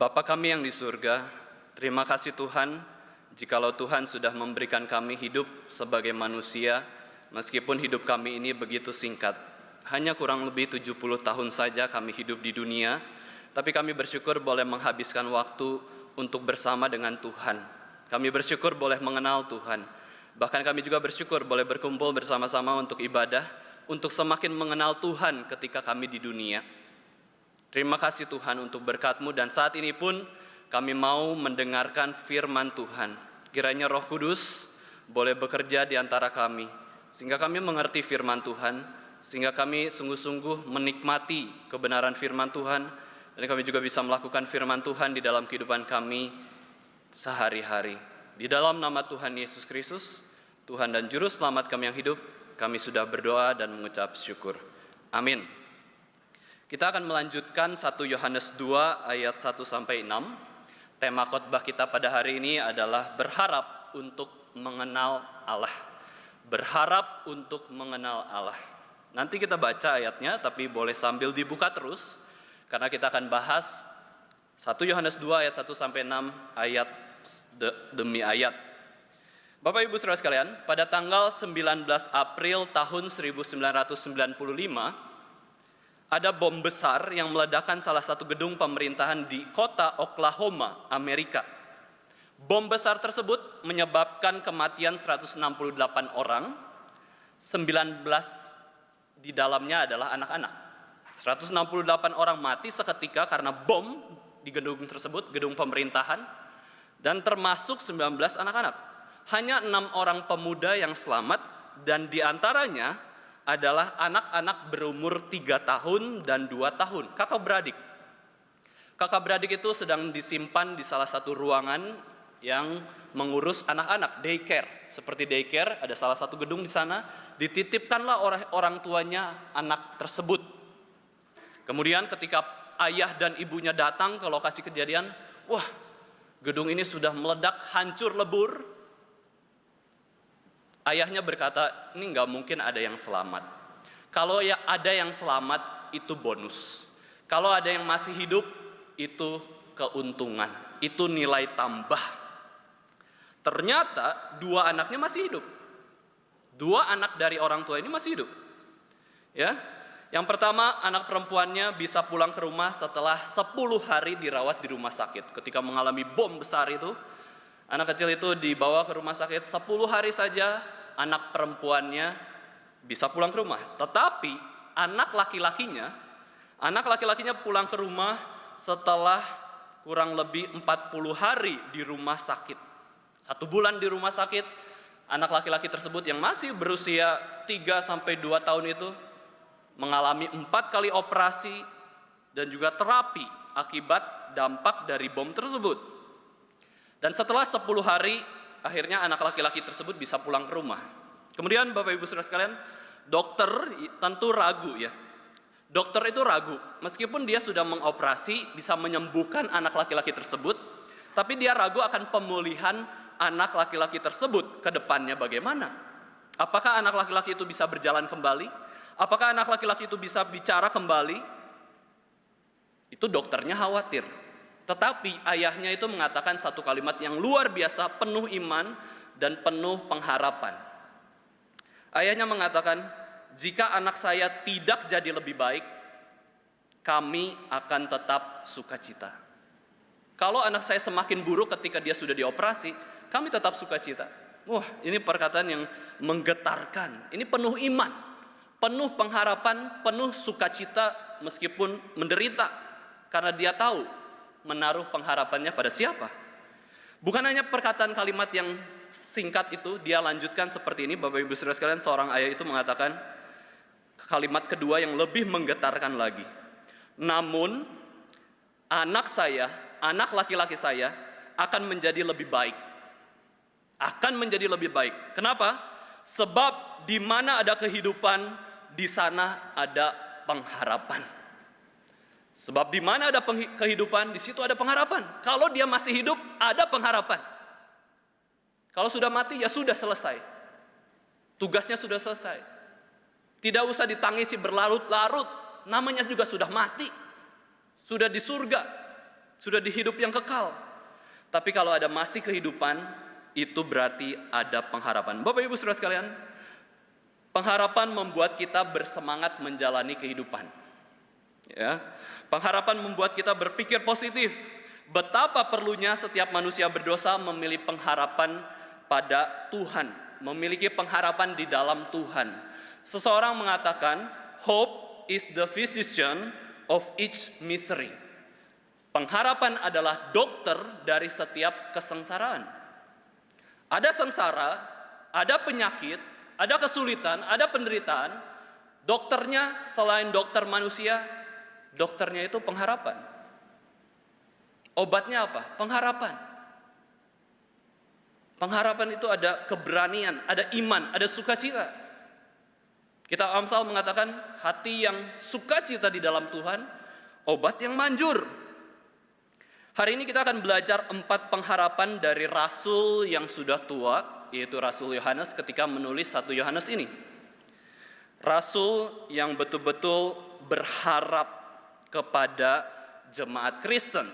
Bapa kami yang di surga, terima kasih Tuhan, jikalau Tuhan sudah memberikan kami hidup sebagai manusia, meskipun hidup kami ini begitu singkat. Hanya kurang lebih 70 tahun saja kami hidup di dunia, tapi kami bersyukur boleh menghabiskan waktu untuk bersama dengan Tuhan. Kami bersyukur boleh mengenal Tuhan. Bahkan kami juga bersyukur boleh berkumpul bersama-sama untuk ibadah, untuk semakin mengenal Tuhan ketika kami di dunia. Terima kasih Tuhan untuk berkat-Mu, dan saat ini pun kami mau mendengarkan firman Tuhan. Kiranya Roh Kudus boleh bekerja di antara kami, sehingga kami mengerti firman Tuhan, sehingga kami sungguh-sungguh menikmati kebenaran firman Tuhan, dan kami juga bisa melakukan firman Tuhan di dalam kehidupan kami sehari-hari. Di dalam nama Tuhan Yesus Kristus, Tuhan dan Juru Selamat kami yang hidup, kami sudah berdoa dan mengucap syukur. Amin. Kita akan melanjutkan 1 Yohanes 2 ayat 1-6. Tema khotbah kita pada hari ini adalah berharap untuk mengenal Allah. Berharap untuk mengenal Allah. Nanti kita baca ayatnya, tapi boleh sambil dibuka terus, karena kita akan bahas 1 Yohanes 2 ayat 1-6 ayat demi ayat. Bapak Ibu Saudara sekalian, pada tanggal 19 April tahun 1995, ada bom besar yang meledakkan salah satu gedung pemerintahan di kota Oklahoma, Amerika. Bom besar tersebut menyebabkan kematian 168 orang, 19 di dalamnya adalah anak-anak. 168 orang mati seketika karena bom di gedung tersebut, gedung pemerintahan, dan termasuk 19 anak-anak. Hanya 6 orang pemuda yang selamat, dan diantaranya adalah anak-anak berumur 3 tahun dan 2 tahun, kakak beradik. Kakak beradik itu sedang disimpan di salah satu ruangan yang mengurus anak-anak, daycare. Seperti daycare, ada salah satu gedung di sana, dititipkanlah orang tuanya anak tersebut. Kemudian ketika ayah dan ibunya datang ke lokasi kejadian, wah, gedung ini sudah meledak, hancur lebur. Ayahnya berkata, ini nggak mungkin ada yang selamat. Kalau ya ada yang selamat, itu bonus. Kalau ada yang masih hidup, itu keuntungan, itu nilai tambah. Ternyata 2 anaknya masih hidup. 2 anak dari orang tua ini masih hidup. Ya, yang pertama, anak perempuannya bisa pulang ke rumah setelah 10 hari dirawat di rumah sakit. Ketika mengalami bom besar itu, anak kecil itu dibawa ke rumah sakit, 10 hari saja anak perempuannya bisa pulang ke rumah. Tetapi anak laki-lakinya pulang ke rumah setelah kurang lebih 40 hari di rumah sakit. 1 bulan di rumah sakit, anak laki-laki tersebut yang masih berusia 3-2 tahun itu mengalami 4 kali operasi dan juga terapi akibat dampak dari bom tersebut. Dan setelah 10 hari, akhirnya anak laki-laki tersebut bisa pulang ke rumah. Kemudian Bapak Ibu Saudara sekalian, dokter tentu ragu ya. Dokter itu ragu, meskipun dia sudah mengoperasi, bisa menyembuhkan anak laki-laki tersebut, tapi dia ragu akan pemulihan anak laki-laki tersebut ke depannya bagaimana. Apakah anak laki-laki itu bisa berjalan kembali? Apakah anak laki-laki itu bisa bicara kembali? Itu dokternya khawatir. Tetapi ayahnya itu mengatakan satu kalimat yang luar biasa, penuh iman dan penuh pengharapan. Ayahnya mengatakan, jika anak saya tidak jadi lebih baik, kami akan tetap sukacita. Kalau anak saya semakin buruk ketika dia sudah dioperasi, kami tetap sukacita. Wah, ini perkataan yang menggetarkan. Ini penuh iman, penuh pengharapan, penuh sukacita meskipun menderita. Karena dia tahu menaruh pengharapannya pada siapa. Bukan hanya perkataan kalimat yang singkat itu, dia lanjutkan seperti ini. Bapak Ibu Saudara sekalian, seorang ayah itu mengatakan kalimat kedua yang lebih menggetarkan lagi. Namun anak saya, anak laki-laki saya akan menjadi lebih baik. Akan menjadi lebih baik. Kenapa? Sebab di mana ada kehidupan, di sana ada pengharapan. Sebab di mana ada kehidupan, di situ ada pengharapan. Kalau dia masih hidup, ada pengharapan. Kalau sudah mati, ya sudah selesai. Tugasnya sudah selesai. Tidak usah ditangisi berlarut-larut. Namanya juga sudah mati. Sudah di surga. sudah di hidup yang kekal. Tapi kalau ada masih kehidupan, itu berarti ada pengharapan. Bapak Ibu Saudara sekalian, pengharapan membuat kita bersemangat menjalani kehidupan. Ya, pengharapan membuat kita berpikir positif. Betapa perlunya setiap manusia berdosa memilih pengharapan pada Tuhan, memiliki pengharapan di dalam Tuhan. Seseorang mengatakan, hope is the physician of each misery. Pengharapan adalah dokter dari setiap kesengsaraan. Ada sengsara, ada penyakit, ada kesulitan, ada penderitaan. Dokternya selain dokter manusia, dokternya itu pengharapan. Obatnya apa? Pengharapan. Pengharapan itu ada keberanian, ada iman, ada sukacita. Kitab Amsal mengatakan hati yang sukacita di dalam Tuhan, obat yang manjur. Hari ini kita akan belajar 4 pengharapan dari rasul yang sudah tua, yaitu Rasul Yohanes ketika menulis 1 Yohanes ini. Rasul yang betul-betul berharap kepada jemaat Kristen,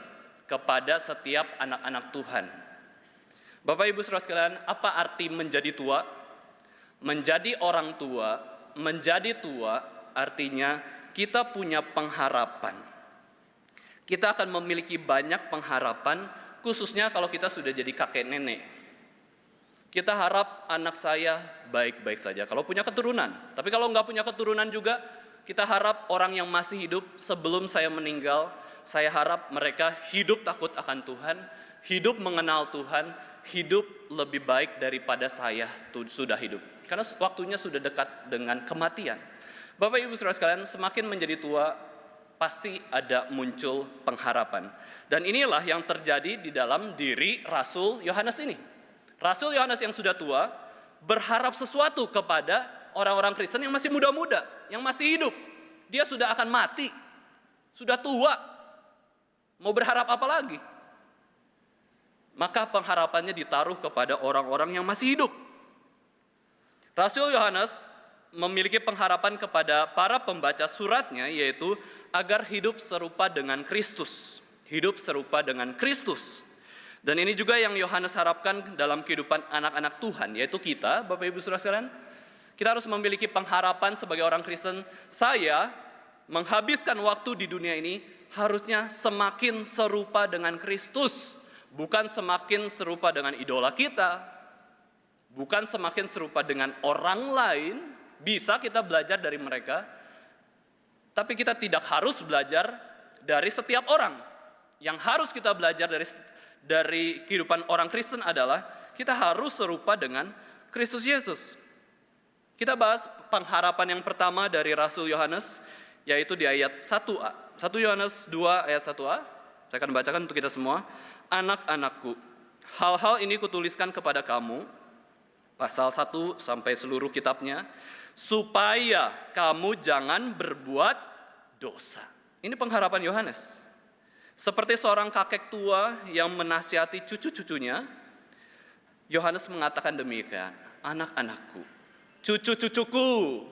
kepada setiap anak-anak Tuhan. Bapak Ibu Saudara sekalian, apa arti menjadi tua? Menjadi orang tua, menjadi tua artinya kita punya pengharapan. Kita akan memiliki banyak pengharapan, khususnya kalau kita sudah jadi kakek nenek. Kita harap anak saya baik-baik saja kalau punya keturunan. Tapi kalau nggak punya keturunan juga, kita harap orang yang masih hidup sebelum saya meninggal, saya harap mereka hidup takut akan Tuhan, hidup mengenal Tuhan, hidup lebih baik daripada saya sudah hidup. Karena waktunya sudah dekat dengan kematian. Bapak Ibu Saudara sekalian, semakin menjadi tua, pasti ada muncul pengharapan. Dan inilah yang terjadi di dalam diri Rasul Yohanes ini. Rasul Yohanes yang sudah tua berharap sesuatu kepada orang-orang Kristen yang masih muda-muda, yang masih hidup. Dia sudah akan mati, sudah tua. Mau berharap apa lagi? Maka pengharapannya ditaruh kepada orang-orang yang masih hidup. Rasul Yohanes memiliki pengharapan kepada para pembaca suratnya, yaitu agar hidup serupa dengan Kristus. Hidup serupa dengan Kristus. Dan ini juga yang Yohanes harapkan dalam kehidupan anak-anak Tuhan, yaitu kita, Bapak Ibu Saudara sekalian. Kita harus memiliki pengharapan sebagai orang Kristen. Saya menghabiskan waktu di dunia ini harusnya semakin serupa dengan Kristus. Bukan semakin serupa dengan idola kita. Bukan semakin serupa dengan orang lain. Bisa kita belajar dari mereka. Tapi kita tidak harus belajar dari setiap orang. Yang harus kita belajar dari kehidupan orang Kristen adalah kita harus serupa dengan Kristus Yesus. Kita bahas pengharapan yang pertama dari Rasul Yohanes, yaitu di ayat 1a. 1 Yohanes 2 ayat 1a. Saya akan bacakan untuk kita semua. Anak-anakku, hal-hal ini kutuliskan kepada kamu, pasal 1 sampai seluruh kitabnya, supaya kamu jangan berbuat dosa. Ini pengharapan Yohanes. Seperti seorang kakek tua yang menasihati cucu-cucunya, Yohanes mengatakan demikian, anak-anakku, cucu-cucuku,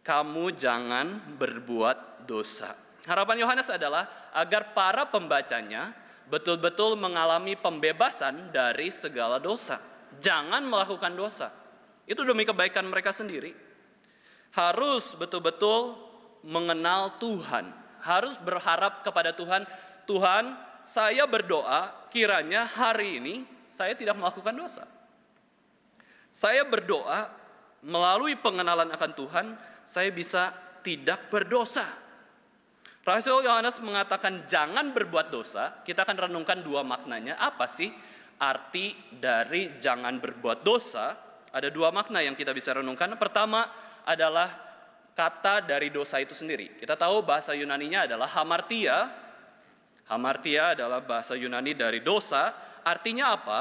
kamu jangan berbuat dosa. Harapan Yohanes adalah agar para pembacanya betul-betul mengalami pembebasan dari segala dosa. Jangan melakukan dosa. Itu demi kebaikan mereka sendiri. Harus betul-betul mengenal Tuhan. Harus berharap kepada Tuhan. Tuhan, saya berdoa kiranya hari ini saya tidak melakukan dosa. Saya berdoa melalui pengenalan akan Tuhan, saya bisa tidak berdosa. Rasul Yohanes mengatakan jangan berbuat dosa. Kita akan renungkan 2 maknanya. Apa sih arti dari jangan berbuat dosa? Ada 2 makna yang kita bisa renungkan. Pertama adalah kata dari dosa itu sendiri. Kita tahu bahasa Yunaninya adalah hamartia. Hamartia adalah bahasa Yunani dari dosa. Artinya apa?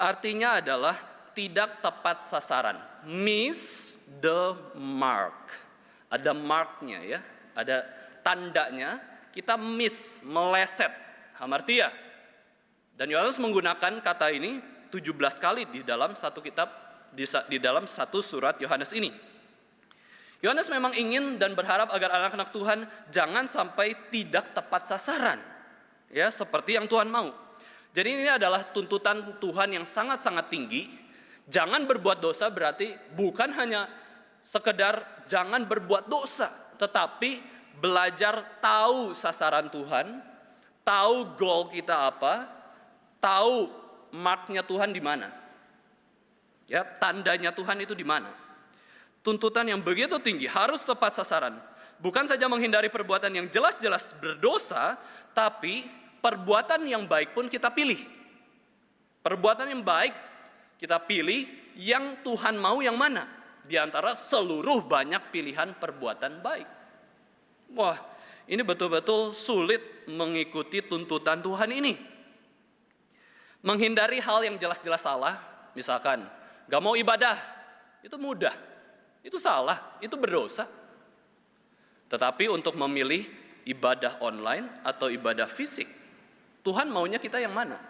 Artinya adalah tidak tepat sasaran. Miss the mark. Ada marknya ya. Ada tandanya. Kita miss, meleset. Hamartia. Dan Yohanes menggunakan kata ini 17 kali di dalam satu kitab, di dalam satu surat Yohanes ini. Yohanes memang ingin dan berharap agar anak-anak Tuhan jangan sampai tidak tepat sasaran. Ya, seperti yang Tuhan mau. Jadi ini adalah tuntutan Tuhan yang sangat-sangat tinggi. Jangan berbuat dosa berarti bukan hanya sekedar jangan berbuat dosa, tetapi belajar tahu sasaran Tuhan, tahu goal kita apa, tahu marknya Tuhan di mana. Ya, tandanya Tuhan itu di mana. Tuntutan yang begitu tinggi, harus tepat sasaran. Bukan saja menghindari perbuatan yang jelas-jelas berdosa, tapi perbuatan yang baik pun kita pilih. Perbuatan yang baik kita pilih, yang Tuhan mau yang mana? Di antara seluruh banyak pilihan perbuatan baik. Wah, ini betul-betul sulit mengikuti tuntutan Tuhan ini. Menghindari hal yang jelas-jelas salah, misalkan gak mau ibadah, itu mudah. Itu salah, itu berdosa. Tetapi untuk memilih ibadah online atau ibadah fisik, Tuhan maunya kita yang mana?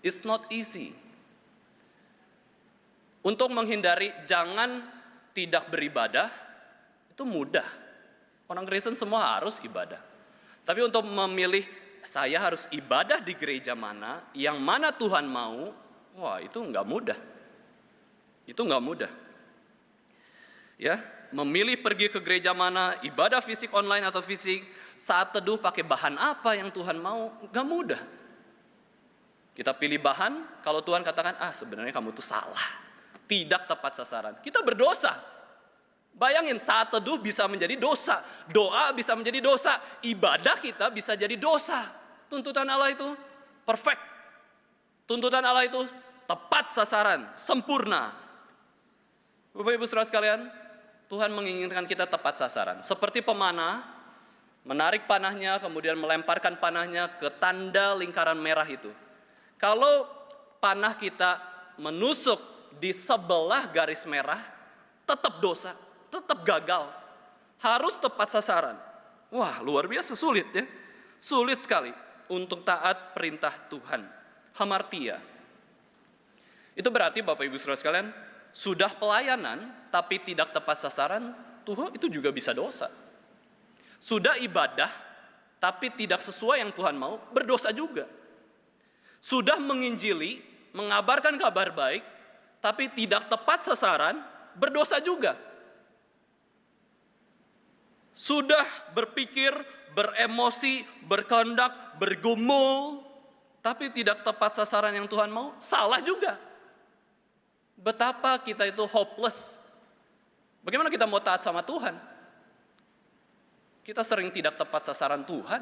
It's not easy. Untuk menghindari jangan tidak beribadah, itu mudah. Orang Kristen semua harus ibadah. Tapi untuk memilih saya harus ibadah di gereja mana, yang mana Tuhan mau, wah itu nggak mudah. Itu nggak mudah. Ya, memilih pergi ke gereja mana, ibadah fisik online atau fisik, saat teduh pakai bahan apa yang Tuhan mau, nggak mudah. Kita pilih bahan, kalau Tuhan katakan, sebenarnya kamu tuh salah, tidak tepat sasaran, kita berdosa. Bayangin, saat teduh bisa menjadi dosa, doa bisa menjadi dosa, ibadah kita bisa jadi dosa. Tuntutan Allah itu perfect. Tuntutan Allah itu tepat sasaran, sempurna. Bapak Ibu Saudara sekalian, Tuhan menginginkan kita tepat sasaran. Seperti pemanah, menarik panahnya, kemudian melemparkan panahnya ke tanda lingkaran merah itu. Kalau panah kita menusuk di sebelah garis merah, tetap dosa, tetap gagal. Harus tepat sasaran. Wah, luar biasa sulit ya. Sulit sekali untuk taat perintah Tuhan. Hamartia. Itu berarti Bapak Ibu Saudara sekalian, sudah pelayanan tapi tidak tepat sasaran, Tuhan itu juga bisa dosa. Sudah ibadah tapi tidak sesuai yang Tuhan mau, berdosa juga. Sudah menginjili, mengabarkan kabar baik tapi tidak tepat sasaran, berdosa juga. Sudah berpikir, beremosi, berkehendak, bergumul tapi tidak tepat sasaran yang Tuhan mau, salah juga. Betapa kita itu hopeless. Bagaimana kita mau taat sama Tuhan? Kita sering tidak tepat sasaran Tuhan.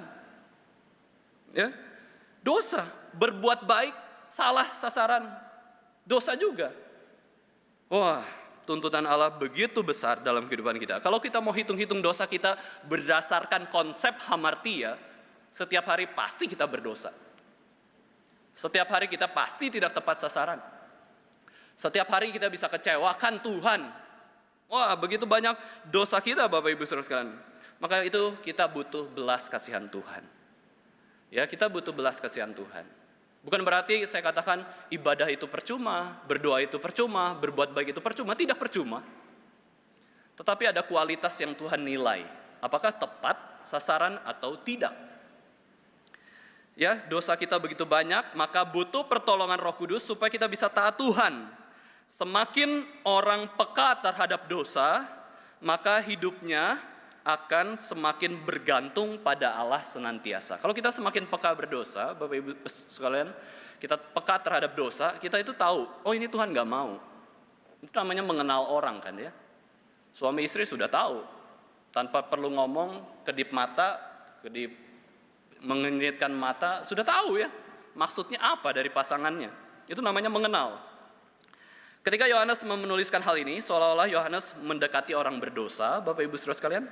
Ya, dosa, berbuat baik, salah sasaran, dosa juga. Wah, tuntutan Allah begitu besar dalam kehidupan kita. Kalau kita mau hitung-hitung dosa kita berdasarkan konsep hamartia, setiap hari pasti kita berdosa. Setiap hari kita pasti tidak tepat sasaran. Setiap hari kita bisa kecewakan Tuhan. Wah, begitu banyak dosa kita Bapak Ibu Saudara sekalian. Maka itu kita butuh belas kasihan Tuhan. Ya, kita butuh belas kasihan Tuhan. Bukan berarti saya katakan ibadah itu percuma, berdoa itu percuma, berbuat baik itu percuma, tidak percuma. Tetapi ada kualitas yang Tuhan nilai. Apakah tepat sasaran atau tidak? Ya, dosa kita begitu banyak, maka butuh pertolongan Roh Kudus supaya kita bisa taat Tuhan. Semakin orang peka terhadap dosa, maka hidupnya akan semakin bergantung pada Allah senantiasa. Kalau kita semakin peka berdosa, Bapak Ibu sekalian, kita peka terhadap dosa, kita itu tahu, oh ini Tuhan gak mau. Itu namanya mengenal orang kan ya. Suami istri sudah tahu, tanpa perlu ngomong, kedip mata, mengenyitkan mata, sudah tahu ya, maksudnya apa dari pasangannya. Itu namanya mengenal. Ketika Yohanes menuliskan hal ini, seolah-olah Yohanes mendekati orang berdosa, Bapak Ibu Saudara sekalian,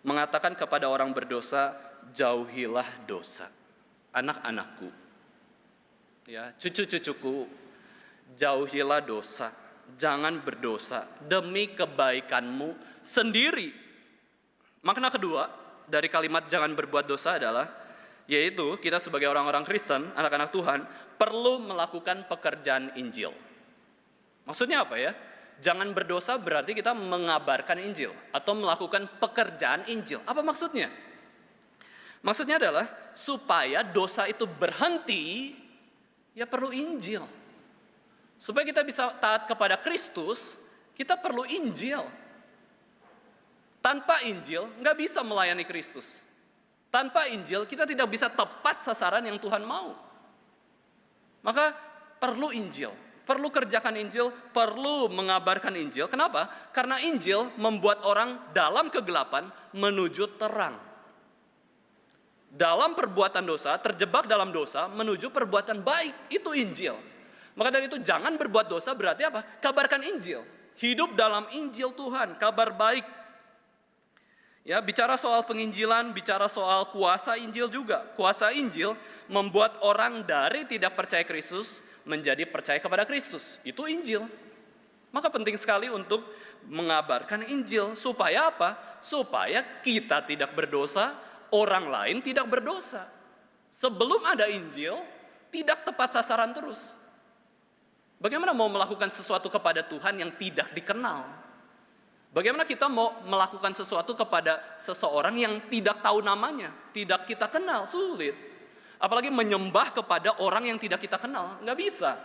mengatakan kepada orang berdosa, jauhilah dosa. Anak-anakku, ya, cucu-cucuku, jauhilah dosa, jangan berdosa demi kebaikanmu sendiri. Makna kedua dari kalimat jangan berbuat dosa adalah, yaitu kita sebagai orang-orang Kristen, anak-anak Tuhan, perlu melakukan pekerjaan Injil. Maksudnya apa ya? Jangan berdosa berarti kita mengabarkan Injil atau melakukan pekerjaan Injil. Apa maksudnya? Maksudnya adalah supaya dosa itu berhenti, ya perlu Injil. Supaya kita bisa taat kepada Kristus, kita perlu Injil. Tanpa Injil nggak bisa melayani Kristus. Tanpa Injil kita tidak bisa tepat sasaran yang Tuhan mau. Maka perlu Injil, perlu kerjakan Injil, perlu mengabarkan Injil. Kenapa? Karena Injil membuat orang dalam kegelapan menuju terang. Dalam perbuatan dosa, terjebak dalam dosa menuju perbuatan baik. Itu Injil. Maka dari itu jangan berbuat dosa, berarti apa? Kabarkan Injil. Hidup dalam Injil Tuhan, kabar baik. Ya, bicara soal penginjilan, bicara soal kuasa Injil juga. Kuasa Injil membuat orang dari tidak percaya Kristus menjadi percaya kepada Kristus. Itu Injil. Maka penting sekali untuk mengabarkan Injil. Supaya apa? Supaya kita tidak berdosa, orang lain tidak berdosa. Sebelum ada Injil, tidak tepat sasaran terus. Bagaimana mau melakukan sesuatu kepada Tuhan yang tidak dikenal? Bagaimana kita mau melakukan sesuatu kepada seseorang yang tidak tahu namanya, tidak kita kenal? Sulit. Apalagi menyembah kepada orang yang tidak kita kenal, nggak bisa.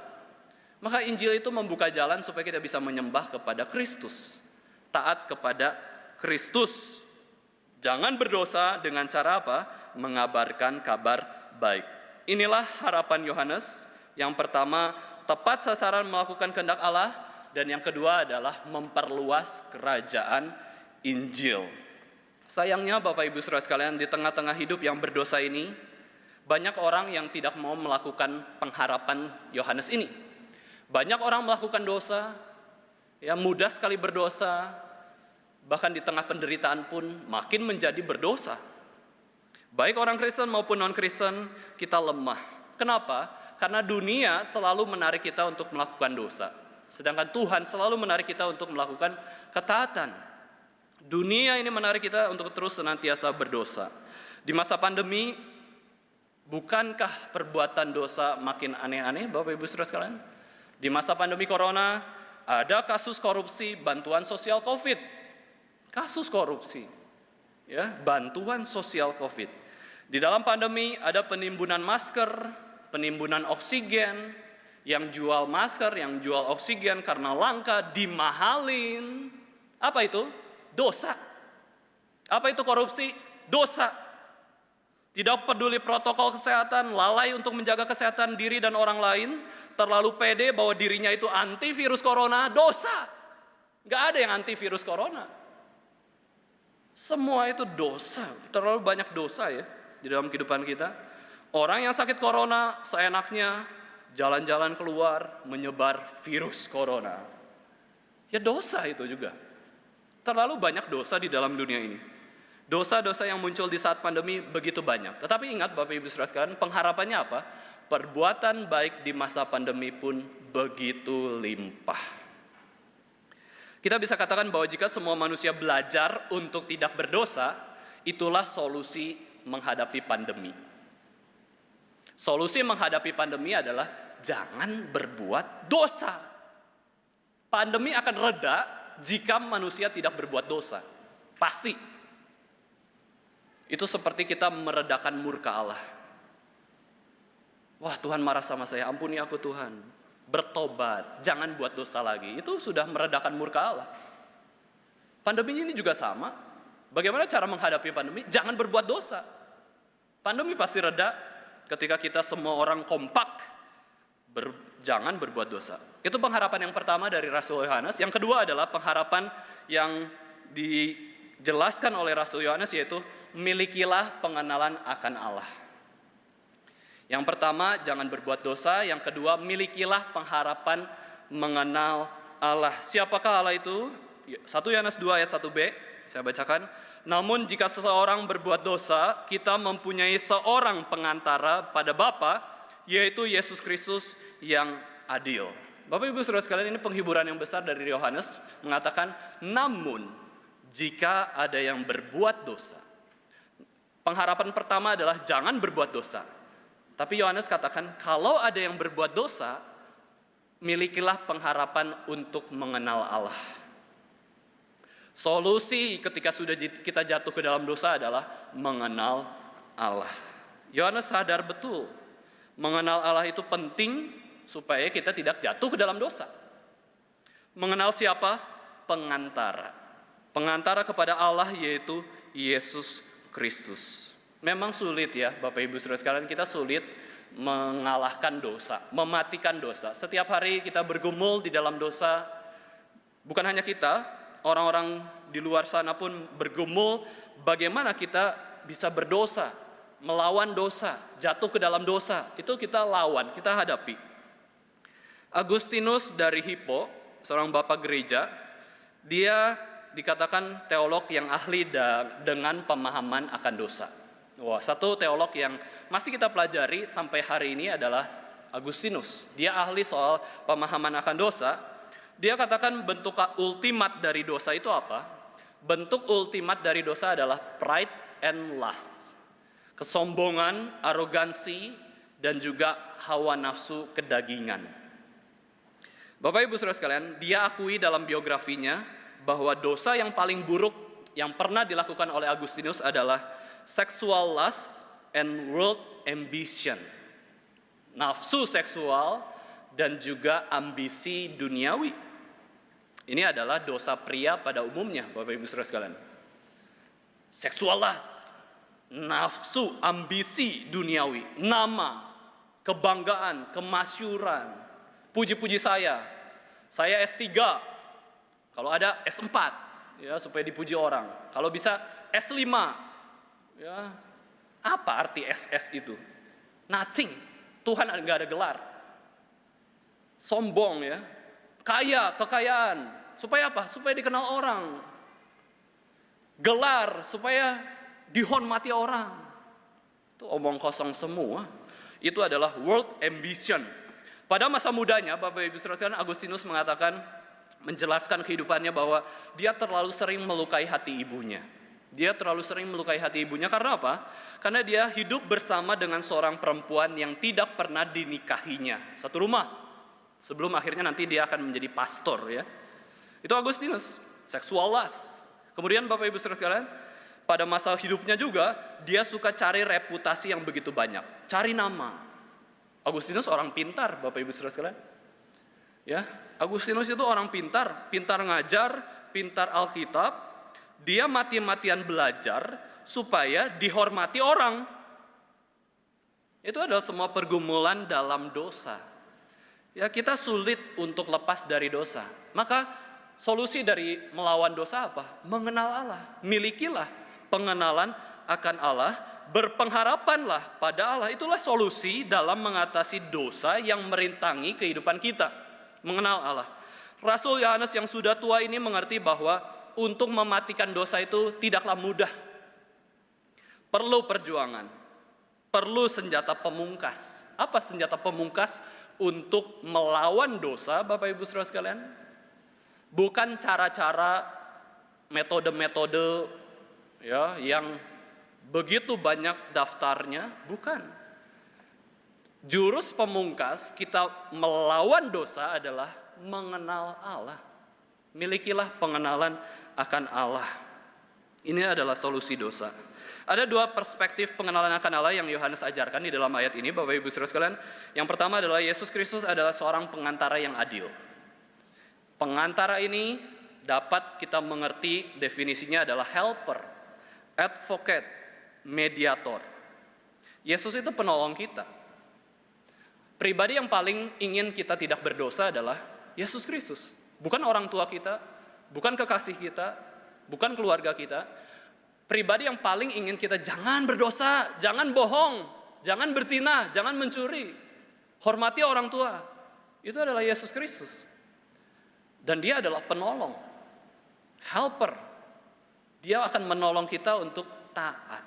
Maka Injil itu membuka jalan supaya kita bisa menyembah kepada Kristus, taat kepada Kristus. Jangan berdosa dengan cara apa? Mengabarkan kabar baik. Inilah harapan Yohanes. Yang pertama, tepat sasaran melakukan kehendak Allah. Dan yang kedua adalah memperluas kerajaan Injil. Sayangnya Bapak Ibu Saudara sekalian, di tengah-tengah hidup yang berdosa ini, banyak orang yang tidak mau melakukan pengharapan Yohanes ini. Banyak orang melakukan dosa, ya mudah sekali berdosa, bahkan di tengah penderitaan pun makin menjadi berdosa. Baik orang Kristen maupun non-Kristen, kita lemah. Kenapa? Karena dunia selalu menarik kita untuk melakukan dosa. Sedangkan Tuhan selalu menarik kita untuk melakukan ketaatan. Dunia ini menarik kita untuk terus senantiasa berdosa. Di masa pandemi, bukankah perbuatan dosa makin aneh-aneh, Bapak Ibu Saudara sekalian? Di masa pandemi Corona, ada kasus korupsi bantuan sosial COVID. Kasus korupsi, ya, bantuan sosial COVID. Di dalam pandemi ada penimbunan masker, penimbunan oksigen. Yang jual masker, yang jual oksigen karena langka, dimahalin. Apa itu? Dosa. Apa itu korupsi? Dosa. Tidak peduli protokol kesehatan, lalai untuk menjaga kesehatan diri dan orang lain, terlalu pede bahwa dirinya itu antivirus corona, dosa. Nggak ada yang antivirus corona. Semua itu dosa, terlalu banyak dosa ya di dalam kehidupan kita. Orang yang sakit corona seenaknya jalan-jalan keluar, menyebar virus corona. Ya dosa itu juga. Terlalu banyak dosa di dalam dunia ini. Dosa-dosa yang muncul di saat pandemi begitu banyak. Tetapi ingat Bapak Ibu Saudara sekalian, pengharapannya apa? Perbuatan baik di masa pandemi pun begitu limpah. Kita bisa katakan bahwa jika semua manusia belajar untuk tidak berdosa, itulah solusi menghadapi pandemi. Solusi menghadapi pandemi adalah jangan berbuat dosa. Pandemi akan reda jika manusia tidak berbuat dosa. Pasti. Itu seperti kita meredakan murka Allah. Wah, Tuhan marah sama saya, ampuni aku Tuhan. Bertobat, jangan buat dosa lagi. Itu sudah meredakan murka Allah. Pandemi ini juga sama. Bagaimana cara menghadapi pandemi? Jangan berbuat dosa. Pandemi pasti reda ketika kita semua orang kompak, jangan berbuat dosa. Itu pengharapan yang pertama dari Rasul Yohanes. Yang kedua adalah pengharapan yang dijelaskan oleh Rasul Yohanes, yaitu milikilah pengenalan akan Allah. Yang pertama, jangan berbuat dosa. Yang kedua, milikilah pengharapan mengenal Allah. Siapakah Allah itu? 1 Yohanes 2 ayat 1b, saya bacakan. Namun jika seseorang berbuat dosa, kita mempunyai seorang pengantara pada Bapa, yaitu Yesus Kristus yang adil. Bapak Ibu Saudara sekalian, ini penghiburan yang besar dari Yohanes mengatakan, namun jika ada yang berbuat dosa. Pengharapan pertama adalah jangan berbuat dosa. Tapi Yohanes katakan, kalau ada yang berbuat dosa, milikilah pengharapan untuk mengenal Allah. Solusi ketika sudah kita jatuh ke dalam dosa adalah mengenal Allah. Yohanes sadar betul, mengenal Allah itu penting supaya kita tidak jatuh ke dalam dosa. Mengenal siapa? Pengantara. Pengantara kepada Allah yaitu Yesus Kristus. Memang sulit ya Bapak Ibu Saudara sekalian, kita sulit mengalahkan dosa, mematikan dosa. Setiap hari kita bergumul di dalam dosa. Bukan hanya kita, orang-orang di luar sana pun bergumul bagaimana kita bisa berdosa, melawan dosa, jatuh ke dalam dosa. Itu kita lawan, kita hadapi. Agustinus dari Hippo, seorang bapak gereja, dia dikatakan teolog yang ahli dengan pemahaman akan dosa. Wah, satu teolog yang masih kita pelajari sampai hari ini adalah Agustinus. Dia ahli soal pemahaman akan dosa. Dia katakan bentuk ultimat dari dosa itu apa? Bentuk ultimat dari dosa adalah pride and lust. Kesombongan, arogansi, dan juga hawa nafsu kedagingan. Bapak Ibu Saudara sekalian, dia akui dalam biografinya bahwa dosa yang paling buruk yang pernah dilakukan oleh Agustinus adalah sexual lust and world ambition. Nafsu seksual dan juga ambisi duniawi. Ini adalah dosa pria pada umumnya, Bapak Ibu Saudara sekalian. Sexual lust, nafsu, ambisi duniawi, nama, kebanggaan, kemasyuran, puji-puji saya S3, kalau ada S4, ya supaya dipuji orang. Kalau bisa S5, ya, apa arti SS itu? Nothing. Tuhan nggak ada gelar. Sombong ya. Kaya, kekayaan. Supaya apa? Supaya dikenal orang. Gelar, supaya dihormati orang. Itu omong kosong semua. Itu adalah world ambition. Pada masa mudanya, Bapak Ibu Saudara, Agustinus mengatakan, menjelaskan kehidupannya bahwa dia terlalu sering melukai hati ibunya. Dia terlalu sering melukai hati ibunya karena apa? Karena dia hidup bersama dengan seorang perempuan yang tidak pernah dinikahinya. Satu rumah. Sebelum akhirnya nanti dia akan menjadi pastor ya. Itu Agustinus, sexual lust. Kemudian Bapak Ibu Saudara sekalian, pada masa hidupnya juga dia suka cari reputasi yang begitu banyak, cari nama. Agustinus orang pintar, Bapak Ibu Saudara sekalian. Ya, Agustinus itu orang pintar, pintar ngajar, pintar Alkitab. Dia mati-matian belajar supaya dihormati orang. Itu adalah semua pergumulan dalam dosa. Ya, kita sulit untuk lepas dari dosa. Maka solusi dari melawan dosa apa? Mengenal Allah. Milikilah pengenalan akan Allah, berpengharapanlah pada Allah. Itulah solusi dalam mengatasi dosa yang merintangi kehidupan kita. Mengenal Allah. Rasul Yohanes yang sudah tua ini mengerti bahwa untuk mematikan dosa itu tidaklah mudah. Perlu perjuangan. Perlu senjata pemungkas. Apa senjata pemungkas untuk melawan dosa, Bapak Ibu Saudara sekalian? Bukan cara-cara, metode-metode ya yang begitu banyak daftarnya, bukan. Jurus pemungkas kita melawan dosa adalah mengenal Allah. Milikilah pengenalan akan Allah. Ini adalah solusi dosa. Ada dua perspektif pengenalan akan Allah yang Yohanes ajarkan di dalam ayat ini, Bapak Ibu Saudara sekalian. Yang pertama adalah Yesus Kristus adalah seorang pengantara yang adil. Pengantara ini dapat kita mengerti definisinya adalah helper, advocate, mediator. Yesus itu penolong kita. Pribadi yang paling ingin kita tidak berdosa adalah Yesus Kristus. Bukan orang tua kita, bukan kekasih kita, bukan keluarga kita. Pribadi yang paling ingin kita jangan berdosa, jangan bohong, jangan berzina, jangan mencuri. Hormati orang tua. Itu adalah Yesus Kristus. Dan dia adalah penolong, helper. Dia akan menolong kita untuk taat.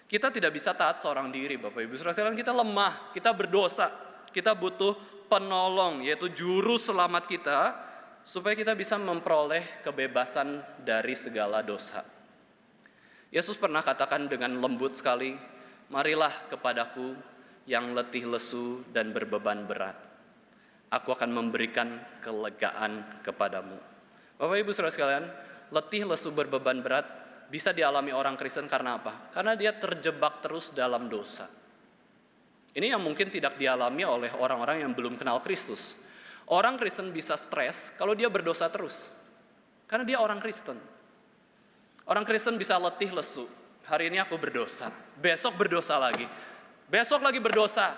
Kita tidak bisa taat seorang diri, Bapak Ibu Saudara sekalian. Kita lemah, kita berdosa. Kita butuh penolong, yaitu juru selamat kita, supaya kita bisa memperoleh kebebasan dari segala dosa. Yesus pernah katakan dengan lembut sekali, marilah kepadaku yang letih lesu dan berbeban berat. Aku akan memberikan kelegaan kepadamu. Bapak Ibu Saudara sekalian, letih lesu berbeban berat bisa dialami orang Kristen karena apa? Karena dia terjebak terus dalam dosa. Ini yang mungkin tidak dialami oleh orang-orang yang belum kenal Kristus. Orang Kristen bisa stres kalau dia berdosa terus. Karena dia orang Kristen. Orang Kristen bisa letih lesu. Hari ini aku berdosa, besok berdosa lagi. Besok lagi berdosa.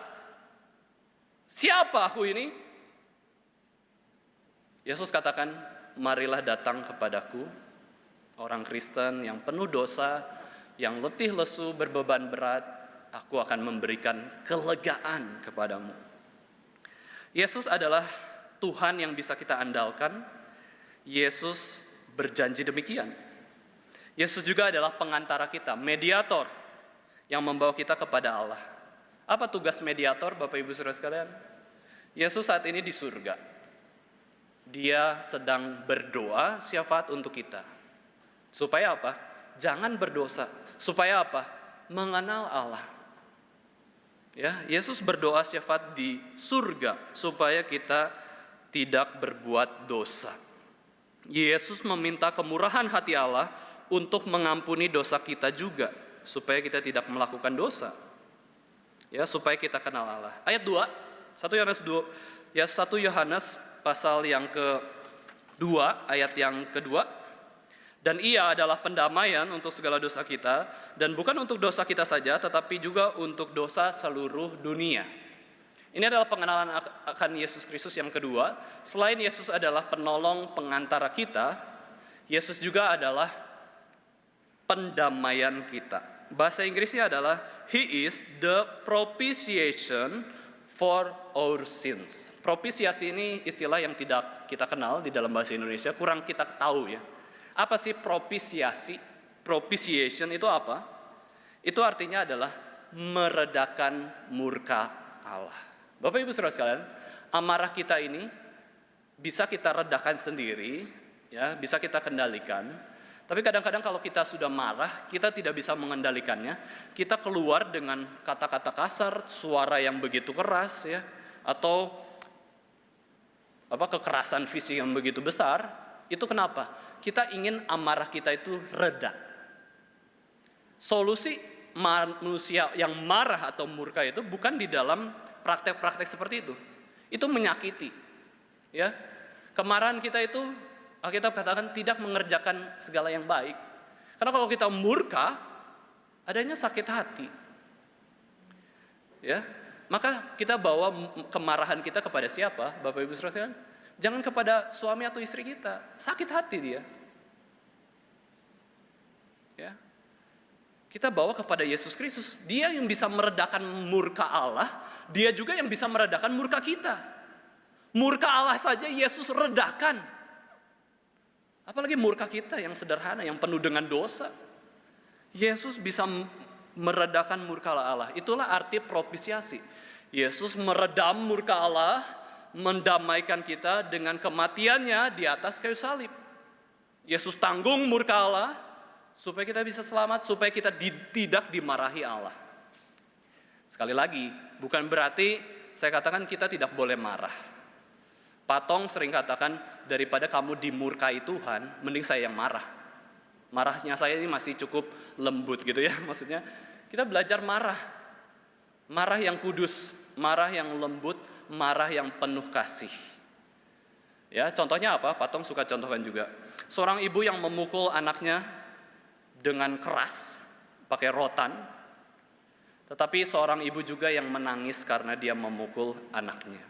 Siapa aku ini? Yesus katakan, marilah datang kepadaku, orang Kristen yang penuh dosa, yang letih lesu, berbeban berat, aku akan memberikan kelegaan kepadamu. Yesus adalah Tuhan yang bisa kita andalkan. Yesus berjanji demikian. Yesus juga adalah pengantara kita, mediator yang membawa kita kepada Allah. Apa tugas mediator, Bapak Ibu Saudara sekalian? Yesus saat ini di surga. Dia sedang berdoa syafaat untuk kita. Supaya apa? Jangan berdosa. Supaya apa? Mengenal Allah. Ya, Yesus berdoa syafaat di surga supaya kita tidak berbuat dosa. Yesus meminta kemurahan hati Allah untuk mengampuni dosa kita juga, supaya kita tidak melakukan dosa. Ya, supaya kita kenal Allah. Ayat 2, 1 Yohanes 2, ya 1 Yohanes pasal yang ke-2, ayat yang kedua. Dan ia adalah pendamaian untuk segala dosa kita, dan bukan untuk dosa kita saja, tetapi juga untuk dosa seluruh dunia. Ini adalah pengenalan akan Yesus Kristus yang kedua. Selain Yesus adalah penolong pengantara kita, Yesus juga adalah pendamaian kita. Bahasa Inggrisnya adalah He is the propitiation for our sins. Propisiasi ini istilah yang tidak kita kenal di dalam bahasa Indonesia, kurang kita tahu ya. Apa sih propisiasi? Propitiation itu apa? Itu artinya adalah meredakan murka Allah. Bapak Ibu Saudara sekalian, amarah kita ini bisa kita redakan sendiri, ya, bisa kita kendalikan. Tapi kadang-kadang kalau kita sudah marah, kita tidak bisa mengendalikannya. Kita keluar dengan kata-kata kasar, suara yang begitu keras, ya, atau kekerasan fisik yang begitu besar. Itu kenapa? Kita ingin amarah kita itu reda. Solusi manusia yang marah atau murka itu bukan di dalam praktek-praktek seperti itu. Itu menyakiti. Ya, kemarahan kita itu Alkitab katakan tidak mengerjakan segala yang baik. Karena kalau kita murka, adanya sakit hati. Ya, maka kita bawa kemarahan kita kepada siapa? Bapak Ibu Saudara sekalian? Jangan kepada suami atau istri kita. Sakit hati dia. Ya. Kita bawa kepada Yesus Kristus. Dia yang bisa meredakan murka Allah, dia juga yang bisa meredakan murka kita. Murka Allah saja Yesus redakan. Apalagi murka kita yang sederhana, yang penuh dengan dosa. Yesus bisa meredakan murka Allah. Itulah arti propisiasi. Yesus meredam murka Allah, mendamaikan kita dengan kematiannya di atas kayu salib. Yesus tanggung murka Allah, supaya kita bisa selamat, supaya kita tidak dimarahi Allah. Sekali lagi, bukan berarti saya katakan kita tidak boleh marah. Patong sering katakan, daripada kamu dimurkai Tuhan, mending saya yang marah. Marahnya saya ini masih cukup lembut gitu ya, maksudnya kita belajar marah. Marah yang kudus, marah yang lembut, marah yang penuh kasih. Ya, contohnya apa? Patong suka contohkan juga. Seorang ibu yang memukul anaknya dengan keras, pakai rotan. Tetapi seorang ibu juga yang menangis karena dia memukul anaknya.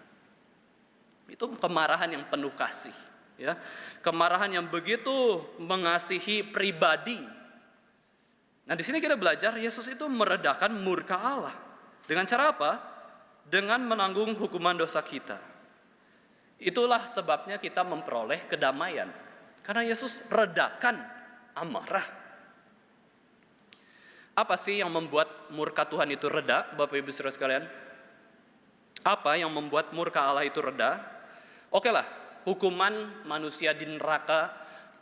Itu kemarahan yang penuh kasih, ya. Kemarahan yang begitu mengasihi pribadi. Nah, di sini kita belajar Yesus itu meredakan murka Allah. Dengan cara apa? Dengan menanggung hukuman dosa kita. Itulah sebabnya kita memperoleh kedamaian. Karena Yesus redakan amarah. Apa sih yang membuat murka Tuhan itu reda, Bapak Ibu Saudara sekalian? Apa yang membuat murka Allah itu reda? Oke lah, hukuman manusia di neraka